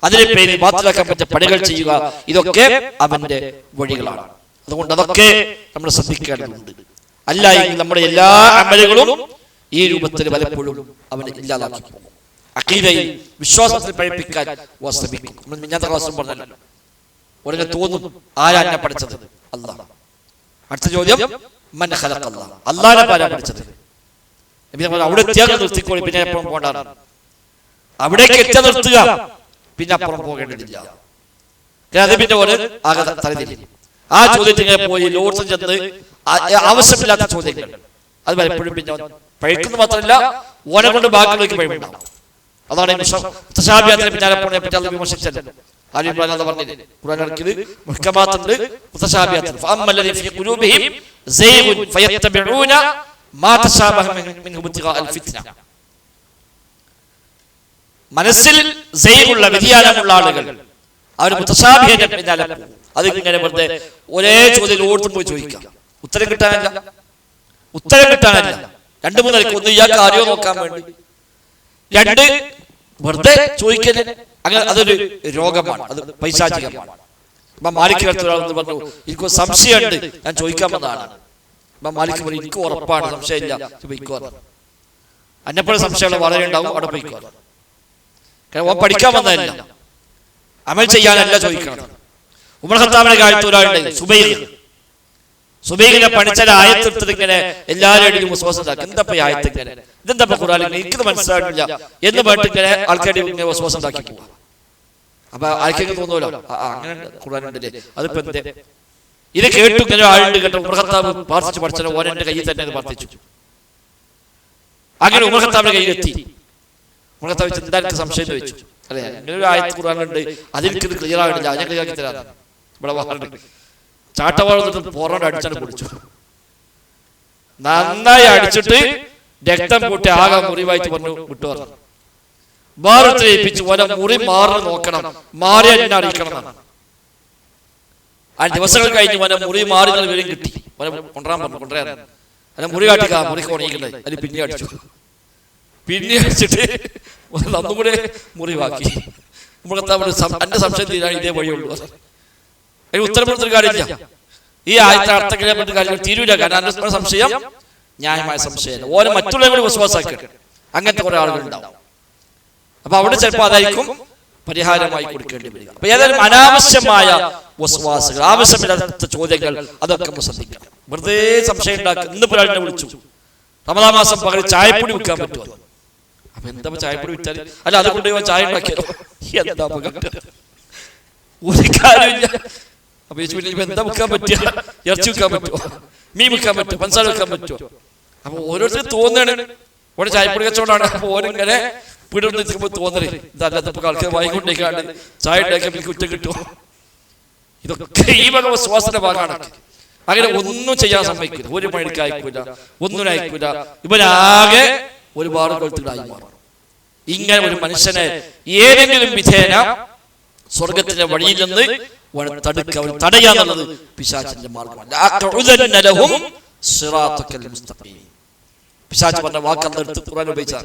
അതിനെ പേരിൽ ബാത്തിലാക്കാൻ പറ്റിയ പണികൾ ചെയ്യുക, ഇതൊക്കെ അവന്റെ വഴികളാണ്. അതുകൊണ്ട് അതൊക്കെ നമ്മൾ ശ്രദ്ധിക്കേണ്ടതുണ്ട്. അല്ല എങ്കിൽ നമ്മുടെ എല്ലാ അമലുകളും ഈ രൂപത്തിൽ പലപ്പോഴും അവനെ ഇല്ലാതാക്കി പോകും. അഖീദയിൽ വിശ്വാസത്തിൽ പഠിപ്പിക്കാൻ ശ്രമിക്കും. മിഞ്ഞാത്ത ക്ലാസ്സും പറഞ്ഞല്ലോ, ഉടനെ തോന്നും ആരാ എന്നെ പഠിച്ചത്? അല്ലാഹ്. അടുത്ത ചോദ്യം, മൻ ഖലഖ അല്ലാഹ്, അല്ലാഹനെ ആരാ പഠിച്ചത്? അവിടെ എത്തിയാൽ നിർത്തിക്കോളി, പിന്നെ എപ്പോഴും പോകണ്ടാണ്. അവിടേക്ക് എത്തിയാൽ നിർത്തുക, പിന്നെ അപ്പുറം പോകേണ്ടതില്ല. അത് പിന്നെ ഒരു ആകെ തലതിരി. ആ ചോദ്യത്തിന് പോയി ലോഡ്സും ചെന്ന് ആവശ്യമില്ലാത്ത ചോദ്യങ്ങൾ, അത് പലപ്പോഴും പിന്നെ പഴിക്കുന്നത് മാത്രമല്ല ഓനെ കൊണ്ട് ബാക്കിലേക്ക് പഴിമുണ്ടാവും. അതാണ് മുത്തശാബിഹത്തിനെ പിന്നാലെ പോണെ പറ്റി അത് വിമർശിച്ചത്. ആരും പറഞ്ഞില്ലേ, ഖുർആൻ ഇറക്കിയത് മുഹ്കമാത്തുണ്ട്, മുത്തശാബിഹത്തുണ്ട്. ഫഅമ്മല്ലദീന ഫീ ഖുലൂബിഹിം സൈഗുൻ ഫയത്തബിഊന മാ തശാബഹ മിൻഹു ഇബ്തിഗാഅൽ ഫിത്ന. മനസ്സിൽ സൈഗുള്ള വ്യതിയാനമുള്ള ആളുകൾ അവർ മുത്തശാബിഹിന്റെ പിന്നാലെ പോകും. അത് ഇങ്ങനെ വെറുതെ ഒരേ ചോദ്യം ഓർത്തും പോയി ചോദിക്കാം, ഉത്തരം കിട്ടാനല്ല. 2-3 നിലയ്ക്ക്. ഒന്ന് ഇയാൾക്ക് അറിയോ നോക്കാൻ വേണ്ടി, 2 വെറുതെ ചോദിക്കല്. അങ്ങനെ അതൊരു രോഗമാണ്, അത് പൈശാചികമാണ്. അപ്പൊ മാലിക് ഒരാളെന്ന് പറഞ്ഞു, എനിക്ക് സംശയമുണ്ട്, ഞാൻ ചോദിക്കാൻ വന്നതാണ്. അപ്പൊ മാലിക് പറഞ്ഞു, എനിക്ക് ഉറപ്പാണ്, സംശയമില്ല, പോയിക്കോ. അന്നെപ്പോഴും സംശയമുള്ള വളരെ ഉണ്ടാവും, അവിടെ പോയിക്കോ. കാരണം ഓൻ പഠിക്കാൻ വന്നതല്ല, അമൽ ചെയ്യാനല്ല ചോദിക്കണം. ഉമർ ഖത്താബിന്റെ കാലത്ത് ഒരാളുണ്ട്, സുബൈഖിനെ പഠിച്ചാൽ ആയത്തെടുത്തത് ഇങ്ങനെ എല്ലാവരും അടിക്കും വിശ്വാസത്താക്കി. എന്താ ആയത്ത് ഇങ്ങനെ, ഇതെന്താ ഖുർആനിൽ എനിക്കത് മനസ്സിലായിട്ടില്ല എന്ന് പറഞ്ഞിട്ട് ഇങ്ങനെ ആൾക്കാർ ഇങ്ങനെ വിശ്വാസം ഉണ്ടാക്കി പോവാ. അപ്പൊ ആർക്കെങ്കിലും തോന്നുമല്ലോ അങ്ങനെ ഖുർആനുണ്ടല്ലേ, അതിപ്പോ എന്തേ ഇത് കേട്ടു ഇങ്ങനെ ആളുണ്ട് കേട്ടോ. ഉമർ ഖത്താബ് പ്രാർത്ഥിച്ചു പഠിച്ചാൽ ഓൻ എന്റെ കയ്യിൽ തന്നെ പ്രാർത്ഥിച്ചു. അങ്ങനെ ഉമർ ഖത്താബിന്റെ കയ്യിലെത്തി. ഉമർ ഖത്താബ് എന്താ എനിക്ക് സംശയം ചോദിച്ചു. അല്ലെ, അങ്ങനെ ഒരു ആയത്ത് ഖുർആനുണ്ട്, അതിലേക്ക് ഇത് ക്ലിയർ ആകണില്ല, ഞാൻ ക്ലിയർ ആക്കി തരാം. ഇവിടെ വാഹനം ചാട്ടവാളത്തിട്ട് പോറോണ്ട് അടിച്ചാണ് പൊടിച്ചു. നന്നായി അടിച്ചിട്ട് രക്തം കൂട്ടി ആകെ മുറിവായിട്ട് പറഞ്ഞു വിട്ടു പറഞ്ഞു. വേറൊരുത്തരെ ഏൽപ്പിച്ചു, ഓനെ മുറി മാറി നോക്കണം, മാറി എന്നെ അറിയിക്കണം. ആ ദിവസങ്ങൾ കഴിഞ്ഞ് ഓനെ മുറി മാറി വിവരം കിട്ടി. ഓനെ കൊണ്ടുവരാൻ പറഞ്ഞു, കൊണ്ടുവരാൻ അല്ല മുറി കാട്ടിക്കാ, മുറി ഉണങ്ങിക്കണ്ടേ, അതിൽ പിന്നെ അടിച്ചു. പിന്നെ അടിച്ചിട്ട് ഒന്നും കൂടെ മുറിവാക്കി. എന്റെ സംശയം തീരാൻ ഇതേ വഴിയുള്ളൂ. അതിന് ഉത്തരപ്പെടുത്തൊരു കാര്യമില്ല. ഈ ആയത്തെ അർത്ഥങ്ങളെ പറ്റി കാര്യങ്ങൾ തീരൂല. കാരണം അന്റെ സംശയം ന്യായമായ സംശയമല്ല. ഓരോ മറ്റുള്ളവരെ വിശ്വാസാക്കി അങ്ങനത്തെ കുറെ ആളുകൾ ഉണ്ടാവും. അപ്പൊ അവിടെ ചിലപ്പോൾ അതായിരിക്കും പരിഹാരമായി കൊടുക്കേണ്ടി വരിക. അപ്പൊ ഏതായാലും അനാവശ്യമായ വസ്വാസുകൾ, ആവശ്യമില്ലാത്ത ചോദ്യങ്ങൾ, അതൊക്കെ നമ്മൾ ശ്രദ്ധിക്കണം. വെറുതെ സംശയം ഉണ്ടാക്കുക. ഇന്നിപ്പോൾ ഒരാളിനെ വിളിച്ചു, റമദാൻ മാസം പകരം ചായപ്പൊടി വിൽക്കാൻ പറ്റുമോ? അപ്പൊ എന്താ ചായപ്പൊടി വിറ്റാൽ? അല്ല അത് കൊണ്ടുപോയി ചായ ഉണ്ടാക്കിയാലോ? എന്താ ഒരു കാര്യമില്ല. അപ്പൊ എന്താ വെക്കാൻ പറ്റുക? ഇറച്ചി വെക്കാൻ പറ്റുമോ? മീൻ വെക്കാൻ പറ്റുമോ? പഞ്ചസാര വെക്കാൻ പറ്റുമോ? അപ്പൊ ഓരോരുത്തരും തോന്നാണ് ഇവിടെ ചായപ്പൊടി കച്ചവടമാണ്. അപ്പൊ ഓരോങ്ങനെ വീടുകൊണ്ട് നിൽക്കുമ്പോൾ തോന്നല് ഇതല്ലാത്ത ആൾക്കാർ വായിക്കൊണ്ടേക്കാണ്ട് ചായ ഉണ്ടാക്കിയ കുറ്റം കിട്ടുമോ? ഇതൊക്കെ ഈ വക വിശ്വാസത്തിന്റെ ഭാഗമാണ്. അങ്ങനെ ഒന്നും ചെയ്യാൻ സമ്മതിക്കില്ല. ഒരു പണിക്ക് അയക്കൂല, ഒന്നിനും അയക്കൂല. ഇവരാകെ ഒരുപാട് കൊളുത്തുകളായി മാറും. ഇങ്ങനെ ഒരു മനുഷ്യനെ ഏതെങ്കിലും വിധേന സ്വർഗത്തിന്റെ വഴിയിൽ നിന്ന് തടുക്കുക, തടയാന്നുള്ളത് പിശാചിന്റെ മാർഗമല്ല. പിശാച് പറഞ്ഞ വാക്കെടുത്ത് ഖുർആൻ ഉപയോഗിച്ചാൽ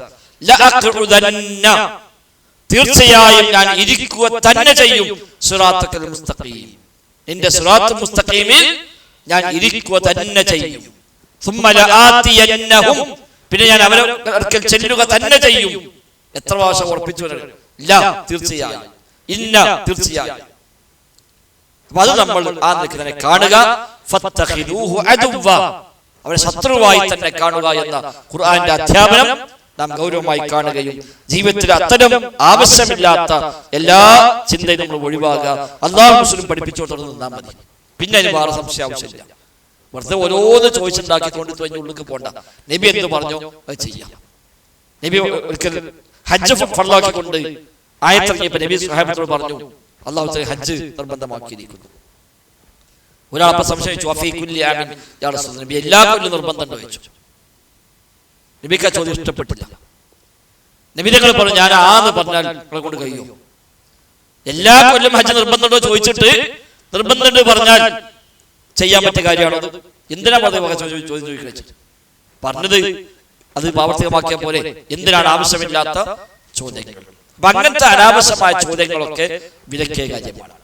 തീർച്ചയായും ഞാൻ ഇരിക്കുക തന്നെ ചെയ്യും സിറാത്തക്കൽ മുസ്തഖീം, എന്റെ സിറാത്തുൽ മുസ്തഖീമിൽ ഞാൻ ഇരിക്കുക തന്നെ ചെയ്യും. സുമ്മ ലആതിയന്നഹും, പിന്നെ ഞാൻ അവരെ അടുക്കൽ ചെല്ലുക തന്നെ ചെയ്യും. എത്ര ഭാഷ ഉറപ്പിച്ചു ല തീർച്ചയായും, ഇന്ന തീർച്ചയായും. അപ്പൊ അത് നമ്മൾ ആ നിൽക്കുന്നതിനെ കാണുക. ഫത്തഖിദൂഹു അദുവ്വ, അവരെ ശത്രുവായി തന്നെ കാണുക എന്ന ഖുർആന്റെ അധ്യാപനം നാം ഗൗരവമായി കാണുകയും ജീവിതത്തിൽ അത്തരം ആവശ്യമില്ലാത്ത എല്ലാ ചിന്തയും നമ്മൾ ഒഴിവാക്കുക. അല്ലാഹു റസൂലും പഠിപ്പിച്ചോട്ട് നിന്നാൽ മതി. പിന്നെ അതിന് വേറെ സംശയം ആവശ്യമില്ല. വെറുതെ ഓരോന്ന് ചോദിച്ചുണ്ടാക്കിക്കൊണ്ട് ഉള്ളിലേക്ക് പോണ്ട. നബി എന്ത് പറഞ്ഞോ അത് ചെയ്യാം. നബി ഒരിക്കൽ ഹജ്ജ് ഫർളാക്കിക്കൊണ്ട് ആയത്തിറങ്ങിയപ്പോ നബി സ്വഹാബത്തോട് പറഞ്ഞു, അല്ലാഹു തആല ഹജ്ജ് നിർബന്ധമാക്കിയിരിക്കുന്നു. ഒരാളപ്പം സംശയിച്ചു, നബി എല്ലാ കൊല്ലം നിർബന്ധം ചോദിച്ചു. നബിക്ക് ആ ചോദ്യം ഇഷ്ടപ്പെട്ടില്ല. നബി തങ്ങൾ പറഞ്ഞു, ഞാൻ ആന്ന് പറഞ്ഞാൽ നിങ്ങളെ കൊണ്ട് കഴിയുമോ? എല്ലാ കൊല്ലം ഹജ്ജ് നിർബന്ധമുണ്ടോ ചോദിച്ചിട്ട് നിർബന്ധമുണ്ട് പറഞ്ഞാൽ ചെയ്യാൻ പറ്റിയ കാര്യമാണത്? എന്തിനാ ചോദ്യം ചോദിക്കുന്നത്? പറഞ്ഞത് അത് പ്രാവർത്തികമാക്കിയ പോലെ എന്തിനാണ് ആവശ്യമില്ലാത്ത ചോദ്യങ്ങൾ? അപ്പൊ അങ്ങനത്തെ അനാവശ്യമായ ചോദ്യങ്ങളൊക്കെ വിലക്കിയ കാര്യമാണ്.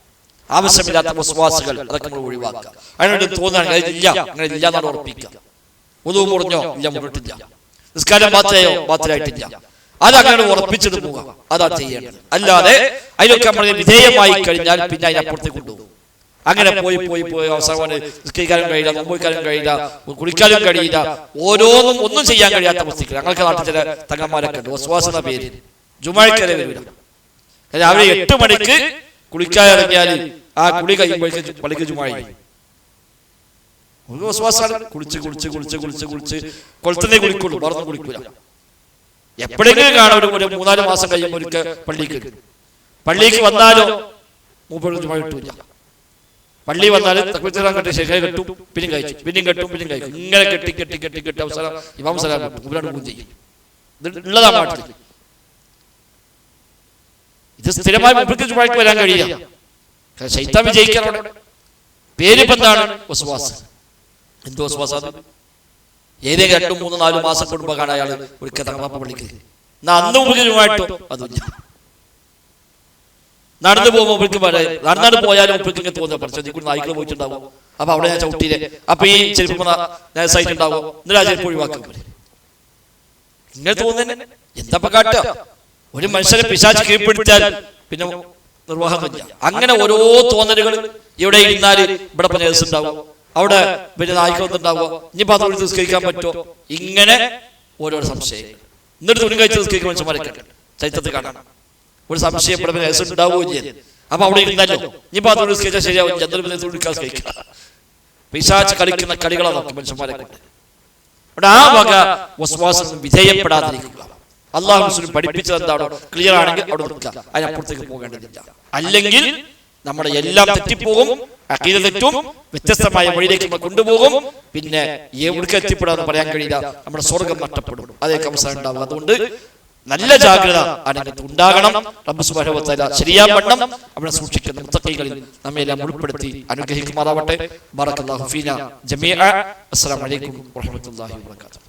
ആവശ്യമില്ലാത്ത വിശ്വാസികൾ അതൊക്കെ നമ്മൾ ഒഴിവാക്കുക. അതിനോട് തോന്നാൻ ഇല്ല, അങ്ങനെ ഇല്ല എന്നാണ് ഉറപ്പിക്കുക. ഒതു മുറിഞ്ഞോ? ഇല്ല, മുറിട്ടില്ല. നിസ്കാരം മാത്രയോ? മാത്രമായിട്ടില്ല. അതങ്ങനെ ഉറപ്പിച്ചിട്ട് പോവുക, അതാ ചെയ്യേണ്ടത്. അല്ലാതെ അതിലൊക്കെ നമ്മൾ വിധേയമായി കഴിഞ്ഞാൽ പിന്നെ അതിനപ്പുറത്തേക്ക് കൊണ്ടുപോകും. അങ്ങനെ പോയി പോയി പോയി അവസാനം നിസ്കരിക്കാനും കഴിയില്ല, നോമ്പിക്കാനും കഴിയില്ല, കുളിക്കാനും കഴിയില്ല, ഓരോന്നും ഒന്നും ചെയ്യാൻ കഴിയാത്ത അവസ്ഥയ്ക്ക്. ഞങ്ങൾക്ക് നാട്ടിൽ ചില തങ്ങന്മാരൊക്കെ ഉണ്ട്, വസ്വാസന പേര് ജുമാഴ്ക്കര വരില്ല. രാവിലെ 8 മണിക്ക് കുളിക്കാൻ ഇറങ്ങിയാൽ ആ കുളി കഴിയുമ്പോഴേക്ക് പള്ളിക്ക് ജുമായി. ഒരു വസ്വാസാണ്. കുളിച്ച് കുളിച്ച് കുളിച്ച് കുളിച്ച് കുളിച്ച് കൊളുത്തന്നെ കുളിക്കുള്ളൂ, മറന്നു കുളിക്കൂല. എപ്പോഴെങ്കിലും കാണാം ഒരു 3-4 മാസം കഴിയുമ്പോൾ ഒരിക്കൽ പള്ളിക്ക് വന്നാലോ മൂപ്പര് ജുമായി കിട്ടൂല. പള്ളി വന്നാൽ തക്ബീർ കെട്ടി ശേഷം കെട്ടും, പിന്നെയും കഴിച്ചു, പിന്നെയും കെട്ടും, പിന്നെയും കഴിക്കും. ഇങ്ങനെ കെട്ടി കെട്ടി കെട്ടി കെട്ടി അവസാനം ഇമാം സലാം കിട്ടും, ഇവരാണ് പൂജ ചെയ്യും. ഇത് ഉള്ളതാ നാട്ടിൽ. ഇത് സ്ഥിരമായി മൂപ്പർക്ക് ജുമാക്ക് വരാൻ കഴിയില്ല. ശൈത്താൻ വിജയിക്കാനോടെ പേരിപ്പം എന്താണ്? വസ്വാസ്. എന്ത് വസ്വാസാ? ഏതെങ്കിലും 2, 3, 4 മാസം കൂടുമ്പോൾ കാണാൻ അയാൾ ഒരിക്കൽ തങ്ങപ്പാപ്പ പള്ളിക്ക് അന്ന് ഉപകരമായിട്ടോ അതില്ല. നടന്നു പോകുമ്പോൾ നടന്നാട് പോയാലും ഉപ്പിക്ക് തോന്നുക പഠിച്ചു നായ്ക്കൾ പോയിട്ടുണ്ടാവും. അപ്പൊ അവിടെ ഞാൻ ചവിട്ടിയില്ലേ, അപ്പൊ ഈ ചെരുപ്പ് നൈസായിട്ട് ഉണ്ടാവും, എന്നിട്ട് ആ ചെരുപ്പ് ഒഴിവാക്കാൻ ഇങ്ങനെ തോന്നുന്നതന്നെ. എന്താ കാട്ടുക? ഒരു മനുഷ്യനെ പിശാച് കീഴ്പ്പെടുത്തിയാൽ പിന്നെ നിർവാഹമില്ല. അങ്ങനെ ഓരോ തോന്നലുകൾ. ഇവിടെ ഇരുന്നാല് ഇവിടെ നേഴ്സ് ഉണ്ടാവും, അവിടെ പിന്നെ നായ്ക്കളൊന്നുണ്ടാവുക, ഇനിയിപ്പോ അത് നിസ്കരിക്കാൻ പറ്റുമോ? ഇങ്ങനെ ഓരോരോ സംശയങ്ങൾ. എന്നിട്ട് തുണി കഴിച്ച് നിസ്കരിക്കാൻ മനുഷ്യന്മാരൊക്കെ ചരിത്രത്തിൽ കാണാം. ഒരു സംശയം ഇവിടെ നേഴ്സ് ഉണ്ടാവുകയും ചെയ്യും. അപ്പൊ അവിടെ ഇരുന്നല്ലോ, ഇനിയിപ്പോ അത് നിസ്കരിച്ചാൽ ശരിയാവും, ചന്ദ്രൻ പിശാച് കളിക്കുന്ന കളികളാണ് മനുഷ്യന്മാരെ കൊണ്ട്. അവിടെ ആ വക വസ്വാസം വിധേയപ്പെടാതിരിക്കുക. അല്ലാഹു റസൂൽ പഠിപ്പിച്ചത് എന്താണോ ക്ലിയർ ആണെങ്കിൽ അവിടെ നിൽക്കുക, അതിനപ്പുറത്തേക്ക് പോകേണ്ടതില്ല. അല്ലെങ്കിൽ നമ്മുടെ എല്ലാം തെറ്റിപ്പോകും, അഖീദ തെറ്റും, വ്യത്യസ്തമായ വഴിയിലേക്ക് നമ്മൾ കൊണ്ടുപോകും. പിന്നെ എവിടേക്ക് എത്തിപ്പെടാന്ന് പറയാൻ കഴിയില്ല, നമ്മുടെ സ്വർഗം നഷ്ടപ്പെടും. അതേക്ക് അവസാനം ഉണ്ടാവും. അതുകൊണ്ട് നല്ല ജാഗ്രത അതിനകത്ത് ഉണ്ടാകണം. റബ്ബ് സുബ്ഹാനഹു വ തആല ശരിയാവണ്ണം അവിടെ സൂക്ഷിക്കുന്ന മുത്തഖീകളിൽ നമ്മെല്ലാം ഉൾപ്പെടുത്തി അനുഗ്രഹിക്കുമാറാവട്ടെ. ബറകല്ലാഹു ഫീനാ ജമീഅ. അസ്സലാമു അലൈക്കും വറഹ്മത്തുള്ളാഹി വബറകാതുഹു.